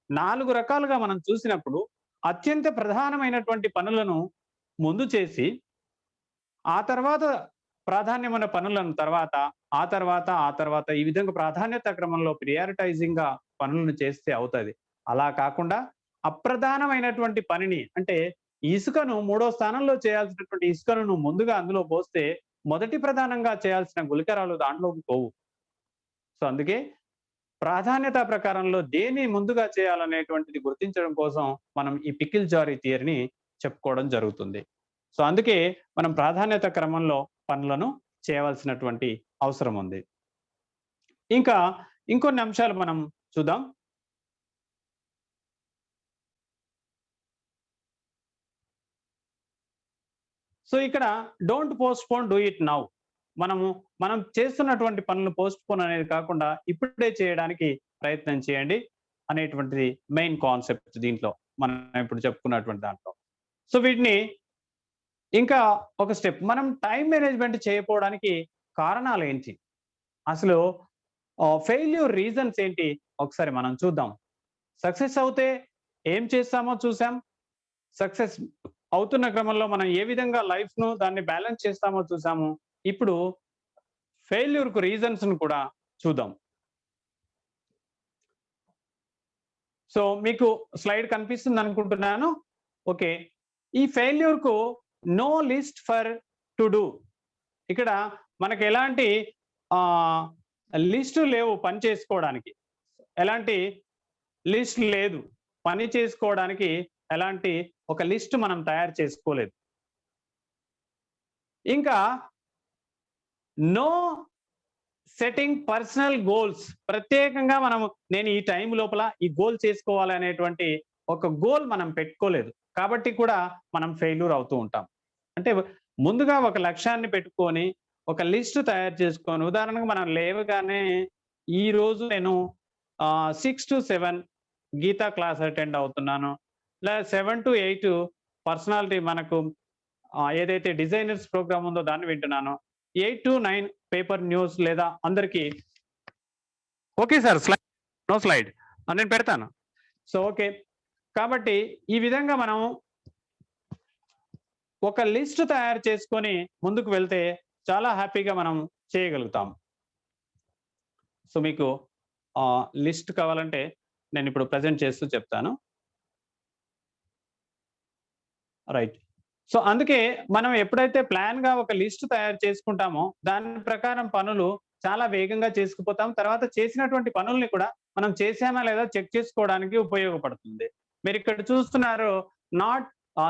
4 రకాలుగా మనం చూసినప్పుడు అత్యంత ప్రధానమైనటువంటి పనులను ముందు చేసి, ఆ తర్వాత ప్రాధాన్యమైన పనులను తర్వాత, ఆ తర్వాత ఈ విధంగా ప్రాధాన్యత క్రమంలో ప్రియారిటైజింగ్ గా పనులను చేస్తే అవుతుంది. అలా కాకుండా అప్రధానమైనటువంటి పనిని, అంటే ఇసుకను 3వ స్థానంలో చేయాల్సినటువంటి ఇసుకను నువ్వు ముందుగా అందులో పోస్తే మొదటి ప్రధానంగా చేయాల్సిన గుళికరాలు దాంట్లోకి పోవు. సో అందుకే ప్రాధాన్యత ప్రకారంలో దేన్ని ముందుగా చేయాలనేటువంటిది గుర్తించడం కోసం మనం ఈ పికిల్ జారీ థియరీని చెప్పుకోవడం జరుగుతుంది. సో అందుకే మనం ప్రాధాన్యత క్రమంలో పనులను చేయవలసినటువంటి అవసరం ఉంది. ఇంకా ఇంకొన్ని అంశాలు మనం చూద్దాం. సో ఇక్కడ don't post phone, do it now. మనం చేస్తున్నటువంటి పనులు పోస్ట్ పోన్ అనేది కాకుండా ఇప్పుడే చేయడానికి ప్రయత్నం చేయండి అనేటువంటిది మెయిన్ కాన్సెప్ట్ దీంట్లో మనం ఇప్పుడు చెప్పుకున్నటువంటి దాంట్లో. సో వీటిని ఇంకా ఒక స్టెప్, మనం టైం మేనేజ్మెంట్ చేయకపోవడానికి కారణాలు ఏంటి, అసలు ఫెయిల్యూర్ రీజన్స్ ఏంటి ఒకసారి మనం చూద్దాం. సక్సెస్ అవుతే ఏం చేస్తామో చూసాం, సక్సెస్ అవుతున్న క్రమంలో మనం ఏ విధంగా లైఫ్ ను దాన్ని బ్యాలెన్స్ చేస్తామో చూసాము. ఇప్పుడు ఫెయిల్యూర్ కు రీజన్స్ ను కూడా చూద్దాం. సో మీకు స్లైడ్ కనిపిస్తుంది అనుకుంటున్నాను. ఓకే, ఈ ఫెయిల్యూర్ కు no list for to do. ఇక్కడ మనకి ఎలాంటి లిస్టు లేవు పని చేసుకోవడానికి, ఎలాంటి లిస్ట్ లేదు పని చేసుకోవడానికి, ఎలాంటి ఒక లిస్ట్ మనం తయారు చేసుకోలేదు. ఇంకా నో సెట్టింగ్ పర్సనల్ గోల్స్, ప్రత్యేకంగా మనం నేను ఈ టైం లోపల ఈ గోల్ చేసుకోవాలి అనేటువంటి ఒక గోల్ మనం పెట్టుకోలేదు, కాబట్టి కూడా మనం ఫెయిల్యూర్ అవుతూ ఉంటాం. అంటే ముందుగా ఒక లక్ష్యాన్ని పెట్టుకొని ఒక లిస్ట్ తయారు చేసుకొని, ఉదాహరణకు మనం లేవగానే ఈ రోజు నేను 6 to 7 గీతా క్లాస్ అటెండ్ అవుతున్నాను, లేదా 7 to 8 పర్సనాలిటీ మనకు ఏదైతే డిజైనర్స్ ప్రోగ్రామ్ ఉందో దాన్ని వింటున్నాను, 8 to 9 పేపర్ న్యూస్ లేదా అందరికీ. Okay sir, slide no slide నేను పెడతాను. సో ఓకే, కాబట్టి ఈ విధంగా మనం ఒక లిస్ట్ తయారు చేసుకొని ముందుకు వెళ్తే చాలా హ్యాపీగా మనం చేయగలుగుతాం. సో మీకు లిస్ట్ కావాలంటే నేను ఇప్పుడు ప్రజెంట్ చేస్తూ చెప్తాను. రైట్. సో అందుకే మనం ఎప్పుడైతే ప్లాన్ గా ఒక లిస్ట్ తయారు చేసుకుంటామో దాని ప్రకారం పనులు చాలా వేగంగా చేసుకుపోతాం. తర్వాత చేసినటువంటి పనుల్ని కూడా మనం చేసామా లేదా చెక్ చేసుకోవడానికి ఉపయోగపడుతుంది. మీరు ఇక్కడ చూస్తున్నారు, నాట్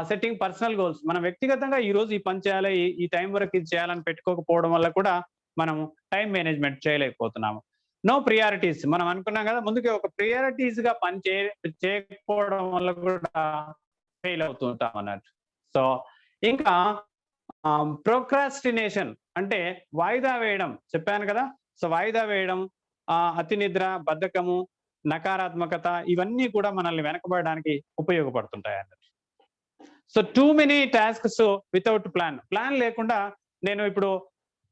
సెట్టింగ్ పర్సనల్ గోల్స్. మనం వ్యక్తిగతంగా ఈ రోజు ఈ పని చేయాలి, ఈ టైం వరకు ఇది చేయాలని పెట్టుకోకపోవడం వల్ల కూడా మనం టైం మేనేజ్మెంట్ చేయలేకపోతున్నాము. నో ప్రియారిటీస్, మనం అనుకున్నాం కదా ముందుకే, ఒక ప్రియారిటీస్ గా పని చేయకపోవడం వల్ల కూడా ఫెయిల్ అవుతూ ఉంటాం అన్నట్టు. సో ఇంకా ప్రోక్రాస్టినేషన్ అంటే వాయిదా వేయడం, చెప్పాను కదా. సో వాయిదా వేయడం, అతి నిద్ర, బద్ధకము, నకారాత్మకత, ఇవన్నీ కూడా మనల్ని వెనకబడడానికి ఉపయోగపడుతుంటాయి అన్నట్టు. So too many tasks without plan. Plan లేకుండా, నేను ఇప్పుడు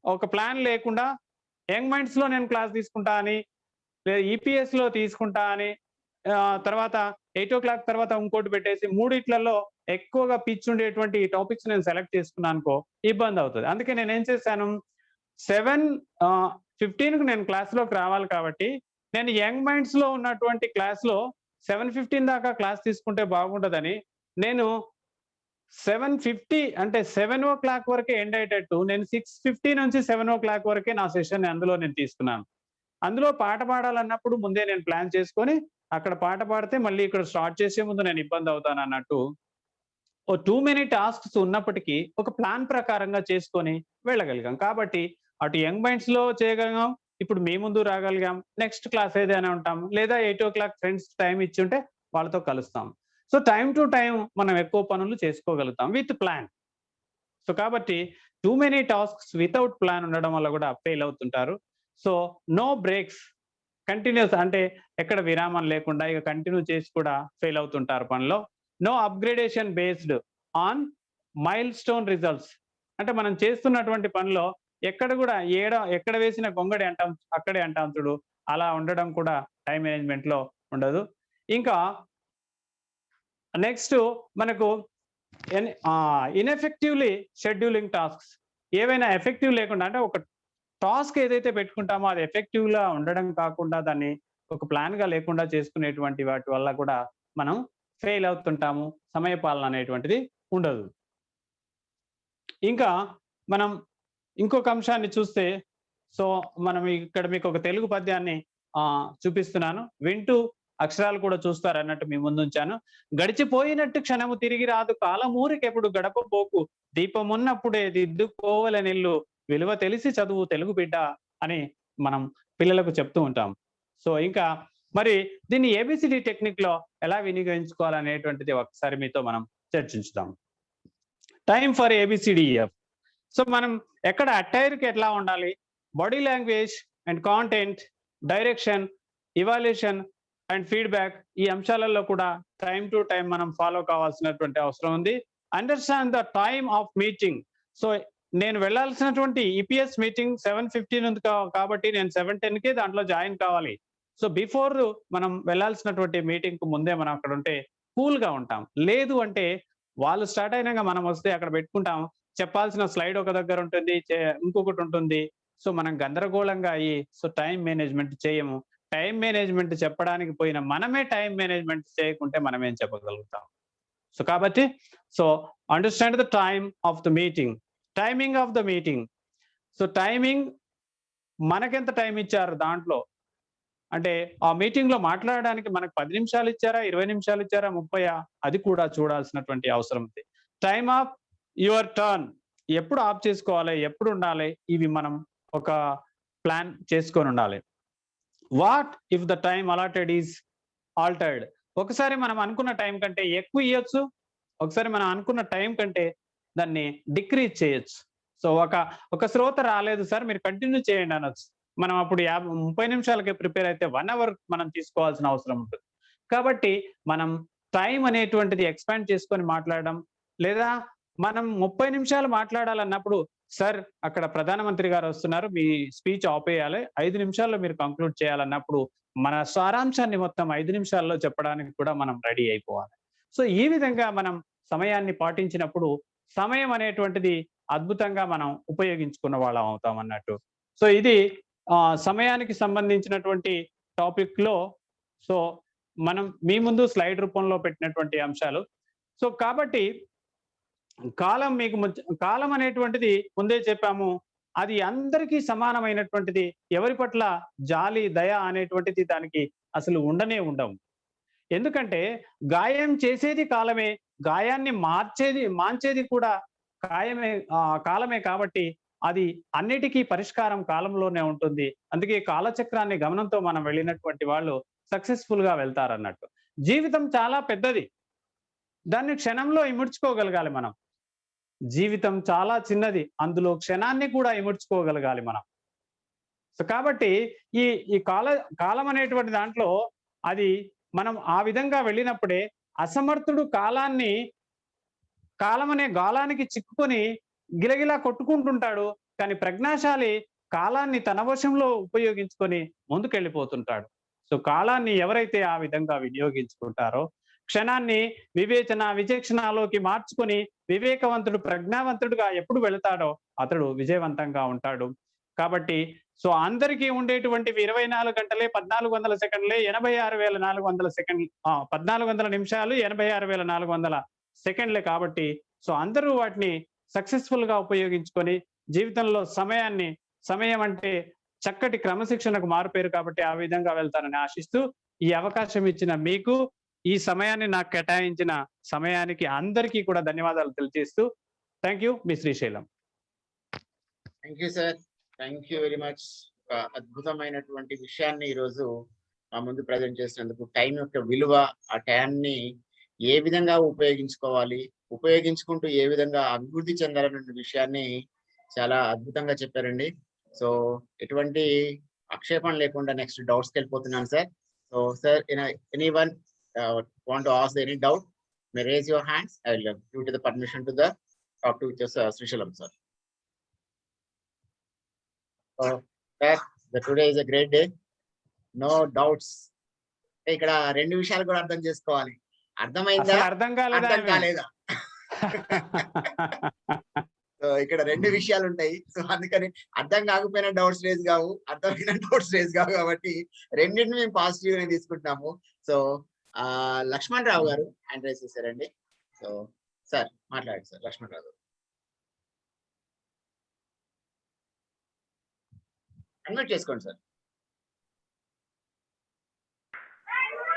ఒక ప్లాన్ లేకుండా యంగ్ మైండ్స్ లో నేను క్లాస్ తీసుకుంటా అని, లేదా ఈపీఎస్ లో తీసుకుంటా అని, తర్వాత 8 o'clock తర్వాత ఇంకోటి పెట్టేసి మూడిట్లలో ఎక్కువగా పిచ్ ఉండేటువంటి టాపిక్స్ నేను సెలెక్ట్ చేసుకున్నాను అనుకో, ఇబ్బంది అవుతుంది. అందుకే నేను ఏం చేశాను, 7:15 కు నేను క్లాస్ లోకి రావాలి కాబట్టి నేను యంగ్ మైండ్స్ లో ఉన్నటువంటి క్లాస్ లో 7:15 దాకా క్లాస్ తీసుకుంటే బాగుంటుందని నేను 7:50 అంటే 7 o'clock వరకే ఎండ్ అయ్యేటట్టు నేను 6:50 నుంచి 7 o'clock వరకే నా సెషన్ అందులో నేను తీసుకున్నాను. అందులో పాట పాడాలన్నప్పుడు ముందే నేను ప్లాన్ చేసుకొని అక్కడ పాట పాడితే మళ్ళీ ఇక్కడ స్టార్ట్ చేసే ముందు నేను ఇబ్బంది అవుతాను అన్నట్టు. టూ మెనీ టాస్క్స్ ఉన్నప్పటికీ ఒక ప్లాన్ ప్రకారంగా చేసుకొని వెళ్ళగలిగాం. కాబట్టి అటు యంగ్ మైండ్స్ లో చేయగలిగాం, ఇప్పుడు మీ ముందు రాగలిగాం, నెక్స్ట్ క్లాస్ ఏదైనా ఉంటాం, లేదా 8 o'clock ఫ్రెండ్స్ టైం ఇచ్చి ఉంటే వాళ్ళతో కలుస్తాం. సో టైం టు టైం మనం ఎక్కువ పనులు చేసుకోగలుగుతాం విత్ ప్లాన్. సో కాబట్టి too many tasks without plan ఉండడం వల్ల కూడా ఫెయిల్ అవుతుంటారు. సో నో బ్రేక్స్, కంటిన్యూస్ అంటే ఎక్కడ విరామం లేకుండా ఇక కంటిన్యూ చేసి కూడా ఫెయిల్ అవుతుంటారు పనిలో. No upgradation based on milestone results, అంటే మనం చేస్తున్నటువంటి పనిలో ఎక్కడ కూడా ఎక్కడ వేసిన గొంగడి అంటాం అక్కడే అంటాం చూడు, అలా ఉండడం కూడా టైం మేనేజ్మెంట్ లో ఉండదు. ఇంకా నెక్స్ట్ మనకు ఇన్ఎఫెక్టివ్లీ షెడ్యూలింగ్ టాస్క్స్, ఏవైనా ఎఫెక్టివ్ లేకుండా, అంటే ఒక టాస్క్ ఏదైతే పెట్టుకుంటామో అది ఎఫెక్టివ్ గా ఉండడం కాకుండా దాన్ని ఒక ప్లాన్ గా లేకుండా చేసుకునేటువంటి వాటి వల్ల కూడా మనం ఫెయిల్ అవుతుంటాము, సమయపాలన అనేటువంటిది ఉండదు. ఇంకా మనం ఇంకొక అంశాన్ని చూస్తే, సో మనం ఇక్కడ మీకు ఒక తెలుగు పద్యాన్ని చూపిస్తున్నాను, వింటూ అక్షరాలు కూడా చూస్తారు అన్నట్టు మీ ముందు ఉంచాను. గడిచిపోయినట్టు క్షణము తిరిగి రాదు, కాలమూరికెప్పుడు గడప పోకు, దీపమున్నప్పుడే దిద్దుకోవలనిల్లు, విలువ తెలిసి చదువు తెలుగు బిడ్డ అని మనం పిల్లలకు చెప్తూ ఉంటాం. సో ఇంకా మరి దీన్ని ఏబిసిడి టెక్నిక్ లో ఎలా వినియోగించుకోవాలనేటువంటిది ఒకసారి మీతో మనం చర్చించుదాం. Time for ABCDEF. సో మనం ఎక్కడ అటైర్కి ఎట్లా ఉండాలి, body language and content, direction, evaluation and feedback ఈ అంశాలలో కూడా టైం టు టైం మనం ఫాలో కావాల్సినటువంటి అవసరం ఉంది. Understand the time of meeting. So నేను వెళ్ళాల్సినటువంటి ఈపీఎస్ మీటింగ్ 7:15 ఉంది కాబట్టి నేను 7:10కే దాంట్లో జాయిన్ కావాలి. సో బిఫోర్ మనం వెళ్ళాల్సినటువంటి మీటింగ్ కు ముందే మనం అక్కడ ఉంటే కూల్ గా ఉంటాం. లేదు అంటే వాళ్ళు స్టార్ట్ అయినాక మనం వస్తే అక్కడ పెట్టుకుంటాం. చెప్పాల్సిన స్లైడ్ ఒక దగ్గర ఉంటుంది, ఇంకొకటి ఉంటుంది. సో మనం గందరగోళంగా అయ్యి సో టైం మేనేజ్మెంట్ చేయము. టైం మేనేజ్మెంట్ చెప్పడానికి పోయిన మనమే టైం మేనేజ్మెంట్ చేయకుంటే మనం ఏం చెప్పగలుగుతాం? సో కాబట్టి so understand the time of the meeting, timing of the meeting. So timing మనకెంత టైం ఇచ్చారు దాంట్లో, అంటే ఆ మీటింగ్ లో మాట్లాడడానికి మనకు 10 నిమిషాలు ఇచ్చారా, 20 నిమిషాలు ఇచ్చారా, 30 అది కూడా చూడాల్సినటువంటి అవసరం ఉంది. టైమ్ ఆఫ్ యువర్ టర్న్, ఎప్పుడు ఆఫ్ చేసుకోవాలి, ఎప్పుడు ఉండాలి, ఇవి మనం ఒక ప్లాన్ చేసుకొని ఉండాలి. What if the time allotted is altered, ఒకసారి మనం అనుకున్న టైం కంటే ఎక్కువ ఇవ్వచ్చు, ఒకసారి మనం అనుకున్న టైం కంటే దాన్ని డిక్రీజ్ చేయొచ్చు. సో ఒక శ్రోత రాలేదు సార్ మీరు కంటిన్యూ చేయండి అనొచ్చు. మనం అప్పుడు 30 నిమిషాలకే ప్రిపేర్ అయితే 1 అవర్ మనం తీసుకోవాల్సిన అవసరం ఉంటుంది. కాబట్టి మనం టైం అనేటువంటిది ఎక్స్పాండ్ చేసుకొని మాట్లాడడం, లేదా మనం 30 నిమిషాలు మాట్లాడాలన్నప్పుడు సార్ అక్కడ ప్రధానమంత్రి గారు వస్తున్నారు, మీ స్పీచ్ ఆపేయాలి, 5 నిమిషాల్లో మీరు కంక్లూడ్ చేయాలన్నప్పుడు మన సారాంశాన్ని మొత్తం 5 నిమిషాల్లో చెప్పడానికి కూడా మనం రెడీ అయిపోవాలి. సో ఈ విధంగా మనం సమయాన్ని పాటించినప్పుడు సమయం అనేటువంటిది అద్భుతంగా మనం ఉపయోగించుకున్న వాళ్ళం అవుతాం అన్నట్టు. సో ఇది సమయానికి సంబంధించినటువంటి టాపిక్ లో సో మనం మీ ముందు స్లైడ్ రూపంలో పెట్టినటువంటి అంశాలు. సో కాబట్టి కాలం మీకు కాలం అనేటువంటిది ముందే చెప్పాము, అది అందరికీ సమానమైనటువంటిది. ఎవరి పట్ల జాలి దయ అనేటువంటిది దానికి అసలు ఉండనే ఉండవు. ఎందుకంటే గాయం చేసేది కాలమే, గాయాన్ని మాంచేది కూడా కాలమే కాబట్టి అది అన్నిటికీ పరిష్కారం కాలంలోనే ఉంటుంది. అందుకే కాలచక్రాన్ని గమనంతో మనం వెళ్ళినటువంటి వాళ్ళు సక్సెస్ఫుల్ గా వెళ్తారన్నట్టు. జీవితం చాలా పెద్దది, దాన్ని క్షణంలో ఇముడ్చుకోగలగాలి మనం. జీవితం చాలా చిన్నది, అందులో క్షణాన్ని కూడా ఇముడ్చుకోగలగాలి మనం. సో కాబట్టి ఈ కాలం అనేటువంటి దాంట్లో అది మనం ఆ విధంగా వెళ్ళినప్పుడే అసమర్థుడు కాలం అనే గాలానికి చిక్కుకొని గిలగిలా కొట్టుకుంటుంటాడు, కానీ ప్రజ్ఞాశాలి కాలాన్ని తన వశంలో ఉపయోగించుకొని ముందుకెళ్ళిపోతుంటాడు. సో కాలాన్ని ఎవరైతే ఆ విధంగా వినియోగించుకుంటారో, క్షణాన్ని విచక్షణలోకి మార్చుకొని వివేకవంతుడు ప్రజ్ఞావంతుడుగా ఎప్పుడు వెళతాడో అతడు విజయవంతంగా ఉంటాడు. కాబట్టి సో అందరికీ ఉండేటువంటివి 24 గంటలే, 1400 సెకండ్లే, 86,400 సెకండ్లు, 1400 నిమిషాలు, 86,400 సెకండ్లే. కాబట్టి సో అందరూ వాటిని సక్సెస్ఫుల్ గా ఉపయోగించుకొని జీవితంలో సమయం అంటే చక్కటి క్రమశిక్షణకు మారుపేరు కాబట్టి ఆ విధంగా వెళ్తానని ఆశిస్తూ ఈ అవకాశం ఇచ్చిన మీకు, ఈ సమయాన్ని నాకు కేటాయించిన సమయానికి అందరికీ కూడా ధన్యవాదాలు తెలియజేస్తూ thank you. Me Srisailam. Thank you sir, thank you very much. అద్భుతమైనటువంటి విషయాన్ని ఈరోజు మా ముందు ప్రజెంట్ చేసినందుకు, టైం యొక్క విలువ, ఆ టైంని ఏ విధంగా ఉపయోగించుకోవాలి, ఉపయోగించుకుంటూ ఏ విధంగా అభివృద్ధి చెందాలనే విషయాన్ని చాలా అద్భుతంగా చెప్పారండి. సో ఎటువంటి ఆక్షేపణ లేకుండా నెక్స్ట్ డౌట్స్కి వెళ్ళిపోతున్నాను sir. So sir, anyone want to ask any doubt may raise your hands. I will give you the permission to talk to Srishalam sir. So that today is a great day, no doubts. ఇక్కడ రెండు విషయాలు కూడా అర్థం చేసుకోవాలి. అర్థమైందా, అర్థం కాలేదా? So ఇక్కడ రెండు విషయాలు ఉంటాయి. సో అందుకని అర్థం కాకపోయినా డౌట్స్ రేజ్ కావు, అర్థమైన డౌట్స్ రేజ్ కావు. కాబట్టి రెండింటిని మేము పాజిటివ్ గా తీసుకుంటున్నాము. సో లక్ష్మణ్ రావు గారు హ్యాండ్ రైజ్ చేశారండి. సో సార్ మాట్లాడండి సార్. లక్ష్మణ్ రావు గారు అన్మ్యూట్ చేసుకోండి సార్.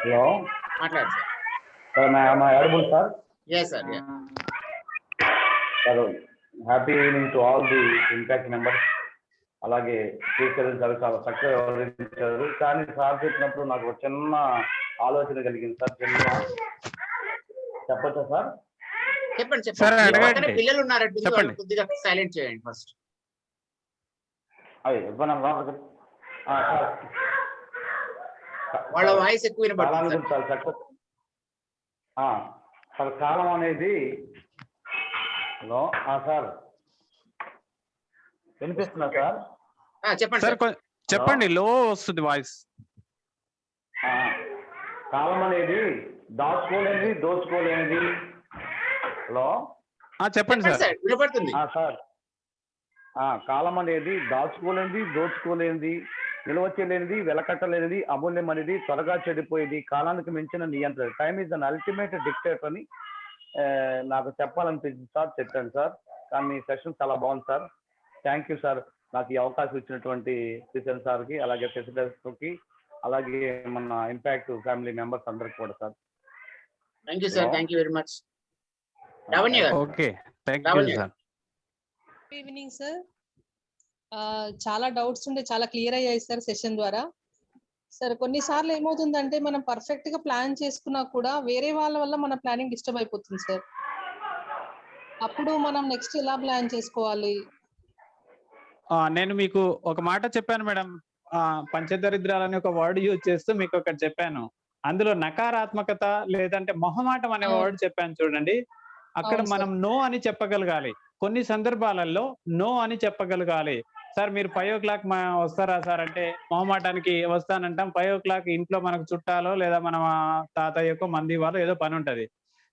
హలో, మాట్లాడండి sir. audible sir? Yes sir, yeah. Happy evening to all the impact members. అలాగే టీచర్స్ చాలా చక్కగా వివరించారు. కానీ సార్ చెప్పినప్పుడు నాకు ఒక చిన్న ఆలోచన కలిగింది సార్. చెప్పచ్చా సార్? చెప్పండి. పిల్లలు ఉన్నారంటే కొద్దిగా సైలెంట్ చేయండి ఫస్ట్. వాళ్ళ వాయిస్ ఎక్కువ వినపడుతుంది కాలాన్ని సార్. గురించి చాలా చక్కగా సార్ కాలం అనేది హలో సార్ వినిపిస్తున్నా సార్? చెప్పండి సార్ సార్. చెప్పండి, లో వస్తుంది వాయిస్. కాలం అనేది దాచుకోలేనిది దోచుకోలేనిది. హలో చెప్పండి సార్. సార్ వినపడుతుంది. సార్ కాలం అనేది దాచుకోలేనిది దోచుకోలేనిది, నిల్వ చేయలేనిది, వెలకట్టలేనిది, అమూల్యం అనేది, త్వరగా చెడిపోయేది, కాలానికి మించిన నియంత్రణ. Time is an ultimate dictator అని నాకు చెప్పాలనిపించింది సార్, చెప్పాను సార్. కానీ మీ సెషన్ చాలా బాగుంది సార్. థ్యాంక్ యూ సార్, నాకు ఈ అవకాశం ఇచ్చినటువంటి శ్రీశైలం సార్కి, అలాగే ఫెసిలిటేటర్స్కి, అలాగే మన ఇంపాక్ట్ ఫ్యామిలీ మెంబర్స్ అందరికి కూడా sir. Thank you sir. Thank you very much. Lavanya గారు. Okay, thank you sir. Good evening sir. చాలా డౌట్స్ ఉండే చాలా క్లియర్ అయ్యాయి సార్ సెషన్ ద్వారా. సార్ కొన్నిసార్లు ఏమవుతుందంటే మనం పర్ఫెక్ట్ గా ప్లాన్ చేసుకున్నా కూడా వేరే వాళ్ళ వల్ల మన ప్లానింగ్ డిస్టర్బ్ అయిపోతుంది సార్. అప్పుడు మనం నెక్స్ట్ ఎలా ప్లాన్ చేసుకోవాలి? నేను మీకు ఒక మాట చెప్పాను మేడం, పంచదరిద్రాలని ఒక వర్డ్ యూజ్ చేస్తూ మీకు ఒకటి చెప్పాను. అందులో నకారాత్మకత లేదంటే మొహమాటం అనే వర్డ్ చెప్పాను చూడండి. అక్కడ మనం నో అని చెప్పగలగాలి. కొన్ని సందర్భాలలో నో అని చెప్పగలగాలి. సార్ మీరు 5 o'clock వస్తారా సార్ అంటే మొహమాటానికి వస్తానంటాం. 5 o'clock ఇంట్లో మనకు చుట్టాలో లేదా మన తాతయ్యకో మంది వాళ్ళు ఏదో పని ఉంటది.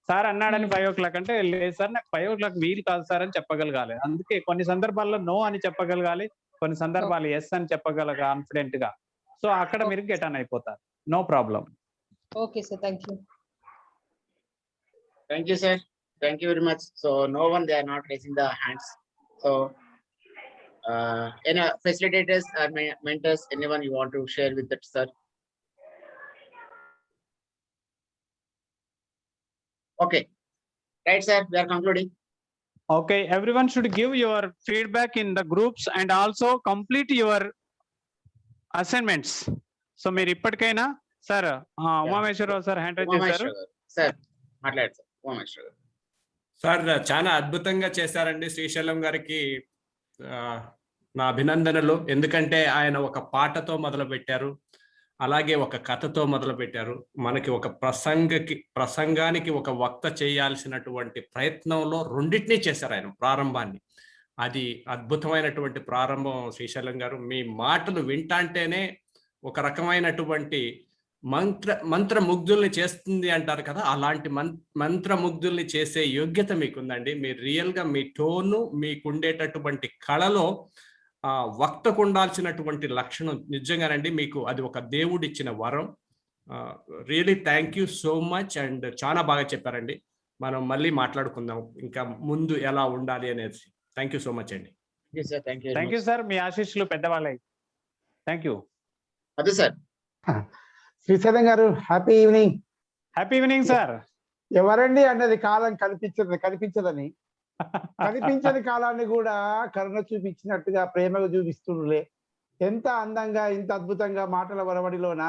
సార్ అన్నాడని 5 o'clock అంటే లేదు సార్ నాకు 5 o'clock వీలు కాదు సార్ అని చెప్పగలగాలి. అందుకే కొన్ని సందర్భాల్లో నో అని చెప్పగలగాలి, కొన్ని సందర్భాలు ఎస్ అని చెప్పగల కాన్ఫిడెంట్ గా. సో అక్కడ మీరు గెట్ ఆన్ అయిపోతారు. No problem. Okay sir, thank you. Thank you, sir. Thank you very much. So no one, they are not raising the hands. So any facilitators or mentors, anyone you want to share with that, sir? Okay. Right, sir. We are concluding. Okay, everyone should give your feedback in the groups and also complete your assignments. So మీరు ఇప్పటికైనా sir Umameswara Rao sir hand raise చేశారు. Sir మాట్లాడారు sir. Umameswara Rao sir చాలా అద్భుతంగా చేశారండి. శ్రీశైలం గారికి నా అభినందనలు. ఎందుకంటే ఆయన ఒక పాటతో మొదలు పెట్టారు, అలాగే ఒక కథతో మొదలు పెట్టారు. మనకి ఒక ప్రసంగానికి ఒక వక్త చేయాల్సినటువంటి ప్రయత్నంలో రెండింటినీ చేశారు ఆయన ప్రారంభాన్ని. అది అద్భుతమైనటువంటి ప్రారంభం శ్రీశైలం గారు. మీ మాటలు వింటాంటేనే ఒక రకమైనటువంటి మంత్రముగ్ధుల్ని చేస్తుంది అంటారు కదా, అలాంటి మంత్రముగ్ధుల్ని చేసే యోగ్యత మీకుందండి. మీరు రియల్ గా మీ టోను, మీకుండేటటువంటి కళలో వక్తకు ఉండాల్సినటువంటి లక్షణం నిజంగానండి. మీకు అది ఒక దేవుడిచ్చిన వరం. Really thank you so much. And చాలా బాగా చెప్పారండి. మనం మళ్ళీ మాట్లాడుకుందాం ఇంకా ముందు ఎలా ఉండాలి అనేది. థ్యాంక్ యూ సో మచ్ అండి. Thank you sir. మీ ఆశీస్సులు పెద్దవాళ్ళకి. Thank you. అదే సార్. శ్రీశైలం గారు, happy evening. Happy evening sir. ఎవరండి అన్నది కాలం కనిపించదని కనిపించని కాలాన్ని కూడా కరుణ చూపించినట్టుగా ప్రేమగా చూపిస్తుండే. ఎంత అందంగా ఇంత అద్భుతంగా మాటల వరవడిలోన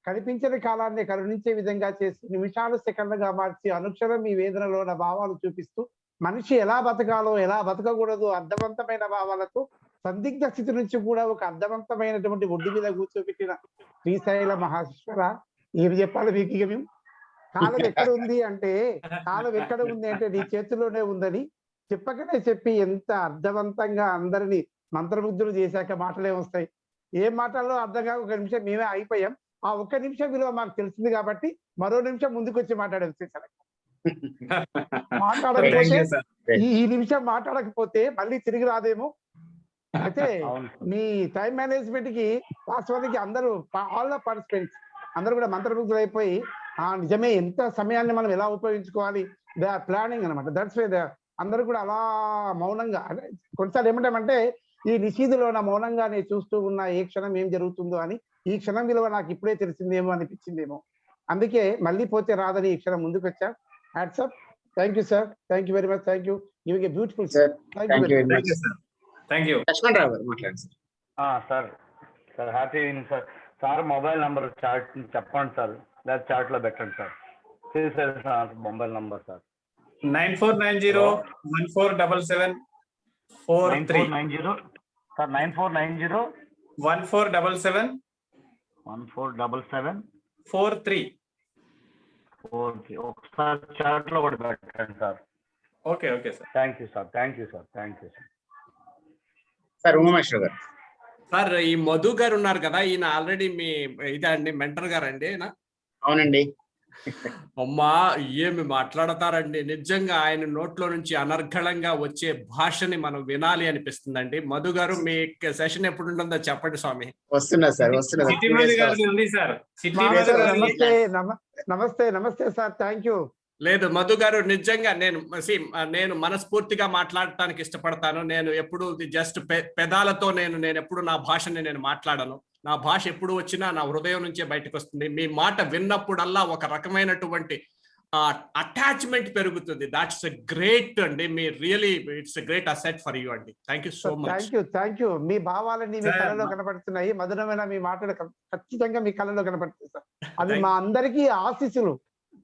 కనిపించని కాలాన్ని కరుణించే విధంగా చేసి నిమిషాలు సెకండ్లుగా మార్చి అనుక్షరం ఈ వేదనలోన భావాలు చూపిస్తూ మనిషి ఎలా బతకాలో ఎలా బతకకూడదు అర్థవంతమైన భావాలతో సందిగ్ధ స్థితి నుంచి కూడా ఒక అర్థవంతమైనటువంటి ఒడ్డు మీద కూర్చోబెట్టిన శ్రీశైల మహేశ్వర, ఏమి చెప్పాలి మీకు? ఇక మేము కాలం ఎక్కడ ఉంది అంటే నీ చేతిలోనే ఉందని చెప్పకనే చెప్పి ఎంత అర్థవంతంగా అందరినీ మంత్రముగ్ధులు చేశాక మాటలే వస్తాయి. ఏం మాటల్లో అర్థంగా ఒక నిమిషం మేమే అయిపోయాం. ఆ ఒక్క నిమిషం విలువ మాకు తెలిసింది కాబట్టి మరో నిమిషం ముందుకు వచ్చి మాట్లాడారు శ్రీశైలం. మాట్లాడకపోతే ఈ నిమిషం మాట్లాడకపోతే మళ్ళీ తిరిగి రాదేమో. అయితే మీ టైం మేనేజ్మెంట్ కి వాస్తవానికి అందరూ ఆల్ ద పార్టిసిపెంట్స్ అందరూ కూడా మంత్రముగ్ధులు అయిపోయి నిజమే ఎంత సమయాన్ని మనం ఎలా ఉపయోగించుకోవాలి, దే ఆర్ ప్లానింగ్ అనమాట. దట్స్ వై అందరూ కూడా అలా మౌనంగా, కొన్నిసార్లు ఏమంటామంటే ఈ నిషీధులోన మౌనంగానే చూస్తూ ఉన్న ఏ క్షణం ఏం జరుగుతుందో అని, ఈ క్షణం విలువ నాకు ఇప్పుడే తెలిసిందేమో అనిపించిందేమో, అందుకే మళ్ళీ పోతే రాదని ఈ క్షణం ముందుకు వచ్చా. Hats off. Thank you sir. Thank you very much. Thank you. Giving a beautiful sir. Thank you very much. Thank you. Lakshmanarao గారు మాట్లాడండి sir. Sir happy evening sir. Sir mobile number chart చెప్పండి సార్, లేదా చార్ట్ లో పెట్టండి sir. Srisailam sir mobile number sir 9490147743. 9490 sir 9490 1477 1477 43. Okay, ఒకసారి chat లో కూడా పెట్టండి sir. Okay okay sir. Thank you sir, thank you sir, thank you sir. Sir Umameshwar గారు. Sir ఈ మధు గారు ఉన్నారు కదా, ఈయన ఆల్రెడీ మీ ఇదే అండి మెంటర్ గారండి ఈయన. అవునండి. అమ్మా ఏమి మాట్లాడతారండి, నిజంగా ఆయన నోట్లో నుంచి అనర్గళంగా వచ్చే భాషని మనం వినాలి అనిపిస్తుందండి. మధు గారు మీ సెషన్ ఎప్పుడు ఉంటుందో చెప్పండి స్వామి. వస్తున్నా సార్, వస్తున్నా. నమస్తే నమస్తే నమస్తే సార్, థ్యాంక్ యూ. లేదు మధు గారు, నిజంగా నేను మనస్ఫూర్తిగా మాట్లాడటానికి ఇష్టపడతాను. నేను ఎప్పుడు జస్ట్ పెదాలతో నేను ఎప్పుడు నా భాషని నేను మాట్లాడను. నా భాష ఎప్పుడు వచ్చినా నా హృదయం నుంచే బయటకు వస్తుంది. మీ మాట విన్నప్పుడల్లా ఒక రకమైనటువంటి అటాచ్మెంట్ పెరుగుతుంది. దాట్స్ గ్రేట్ అండి. మీ really it's great asset for you అండి. Thank you so much. Thank you. మీ భావాలన్నీ మీ కళలో కనపడుతున్నాయి. మధురమైన మీ మాటలు ఖచ్చితంగా మీ కళలో కనపడుతుంది సార్. అవి మా అందరికీ ఆశీస్సులు.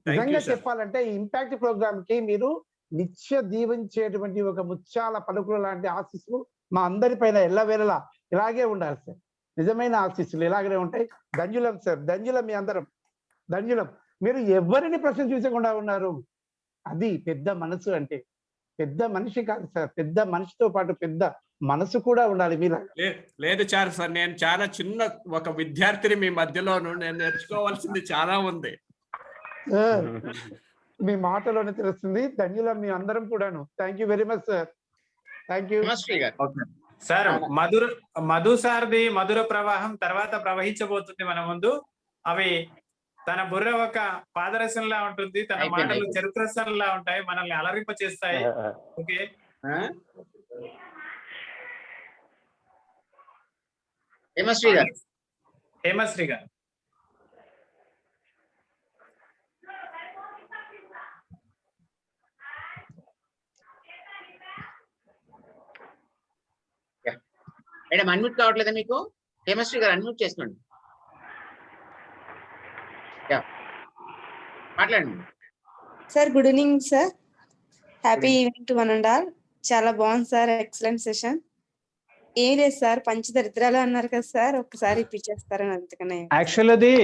నిజంగా చెప్పాలంటే ఇంపాక్ట్ ప్రోగ్రామ్ కి మీరు నిత్య దీవించేటువంటి ఒక ముత్యాల పలుకులు లాంటి ఆశీస్సులు మా అందరి పైన ఎల్లవేళలా ఇలాగే ఉండాలి సార్. నిజమైన ఆశీస్సులు ఇలాగనే ఉంటాయి. ధన్యులం సార్, ధన్యులం. మీ అందరం ధన్యులం. మీరు ఎవరిని ప్రశంసించకుండా ఉన్నారు. అది పెద్ద మనసు అంటే. పెద్ద మనిషి కాదు సార్, పెద్ద మనిషితో పాటు పెద్ద మనసు కూడా ఉండాలి మీలా. లేదు చాలు సార్, నేను చాలా చిన్న ఒక విద్యార్థిని మీ మధ్యలోను. నేను నేర్చుకోవాల్సింది చాలా ఉంది. మీ మాటలోనే తెలుస్తుంది. ధన్యులం మీ అందరం కూడాను. Thank you very much sir. Thank you sir. Madhu సార్ది మధుర ప్రవాహం తర్వాత ప్రవహించబోతుంది మన ముందు. అవి తన బుర్ర ఒక పాదరసంలా ఉంటుంది, తన మాటలు చరిత్రసంలా ఉంటాయి, మనల్ని అలరింప చేస్తాయి. ఓకే హేమశ్రీ గారు. హేమశ్రీ గారు. మేడం అన్మ్యూట్ కావట్లేదా మీకు? హేమశ్రీ గారు అన్మ్యూట్ చేసుకోండి. మాట్లాడండి sir. Good evening sir. Happy evening to one and all. చాలా బాగుంది సార్, ఎక్సలెంట్ సెషన్. ఏం లేదు సార్, పంచదరిద్రాలు అన్నారు కదా సార్, ఒక్కసారి ఇప్పించేస్తారని అందుకనే. యాక్చువల్ అది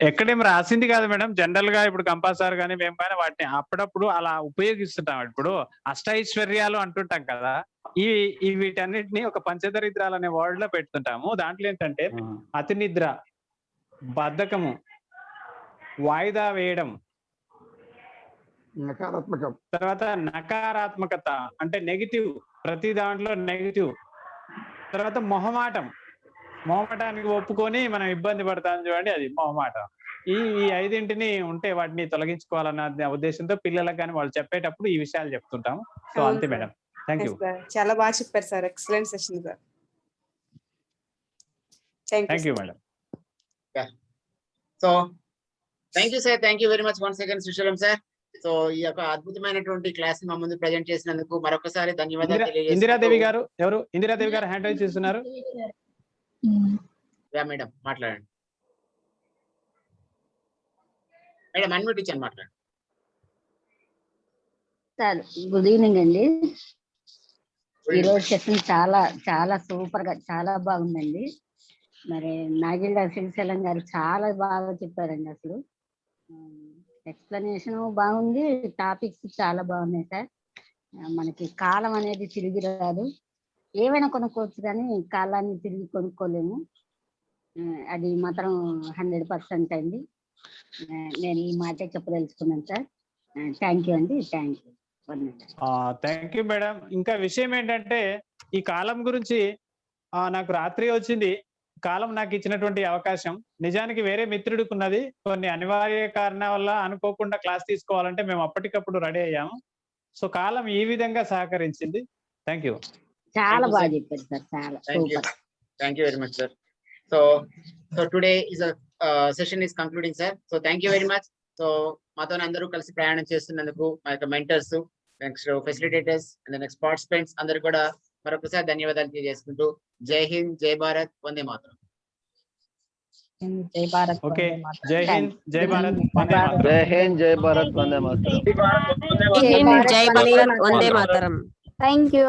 ఎక్కడేం రాసింది కాదు మేడం. జనరల్ గా ఇప్పుడు కంపాసార్ కానీ మేము కానీ వాటిని అప్పుడప్పుడు అలా ఉపయోగిస్తుంటాం. ఇప్పుడు అష్టైశ్వర్యాలు అంటుంటాం కదా, ఈ వీటన్నిటిని ఒక పంచదరిద్రాలు అనే వర్డ్ లో పెడుతుంటాము. దాంట్లో ఏంటంటే అతి నిద్ర, బద్ధకము, వాయిదా వేయడం, నకారాత్మకం, తర్వాత నకారాత్మకత అంటే నెగిటివ్, ప్రతి దాంట్లో నెగిటివ్, తర్వాత మొహమాటానికి ఒప్పుకొని మనం ఇబ్బంది పడతాం చూడండి, అది మొహమాటం. ఈ ఐదింటిని ఉంటే వాటిని తొలగించుకోవాలన్న ఉద్దేశంతో పిల్లలకు కానీ వాళ్ళు చెప్పేటప్పుడు ఈ విషయాలు చెప్తుంటాము. సో అంతే మేడం. Thank you. చాలా బాగా చెప్పారు sir, excellent session sir. Thank you madam. So thank you sir, thank you very much once again Srisailam sir. So ఈ యొక్క అద్భుతమైనటువంటి క్లాస్ మా ముందు ప్రజెంట్ చేసినందుకు మరొకసారి ధన్యవాదాలు. ఇందిరాదేవి గారు ఎవరు? ఇందిరాదేవి గారు హ్యాండ్ రైజ్ చేస్తున్నారు. మేడం మాట్లాడండి. మేడం అన్మ్యూట్ ఇచ్చాను, మాట్లాడండి. సార్ గుడ్ ఈవినింగ్ అండి. ఈరోజు సెషన్ చాలా చాలా సూపర్ గా చాలా బాగుందండి. మరి నాగిల్లా శ్రీశైలం గారు చాలా బాగా చెప్పారండి. అసలు ఎక్స్ప్లెనేషన్ బాగుంది, టాపిక్స్ చాలా బాగున్నాయి సార్. మనకి కాలం అనేది తిరిగి రాదు, ఏమైనా కొనుక్కోవచ్చు కానీ కాలాన్ని తిరిగి కొనుక్కోలేము. అది మాత్రం 100% అండి. నేను ఈ మాటే చెప్పదలుచుకున్నాను సార్. థ్యాంక్ యూ అండి. Thank you. Thank you madam. ఇంకా విషయం ఏంటంటే ఈ కాలం గురించి నాకు రాత్రి వచ్చింది. కాలం నాకు ఇచ్చినటువంటి అవకాశం నిజానికి వేరే మిత్రుడికి ఉన్నది. కొన్ని అనివార్య కారణాల వల్ల అనుకోకుండా క్లాస్ తీసుకోవాలంటే మేము అప్పటికప్పుడు రెడీ అయ్యాము. సో కాలం ఈ విధంగా సహకరించింది. Thank you. చాలా బాగా చెప్పారు సార్, చాలా super. Thank you very much sir. So today is session is concluding sir. So thank you very much. So మాతో అందరూ కలిసి ప్రయాణం చేస్తున్నందుకు మా యొక్క mentors, next facilitators and next participants అందరూ కూడా మరొకసారి ధన్యవాదాలు తెలియజేసుకుంటూ జై హింద్, జై భారత్, వందే మాతరం. జై భారత్. ఓకే, జై హింద్, జై భారత్, వందే మాతరం. జై హింద్, జై భారత్, వందే మాతరం. జై భారత్, వందే మాతరం. Thank you.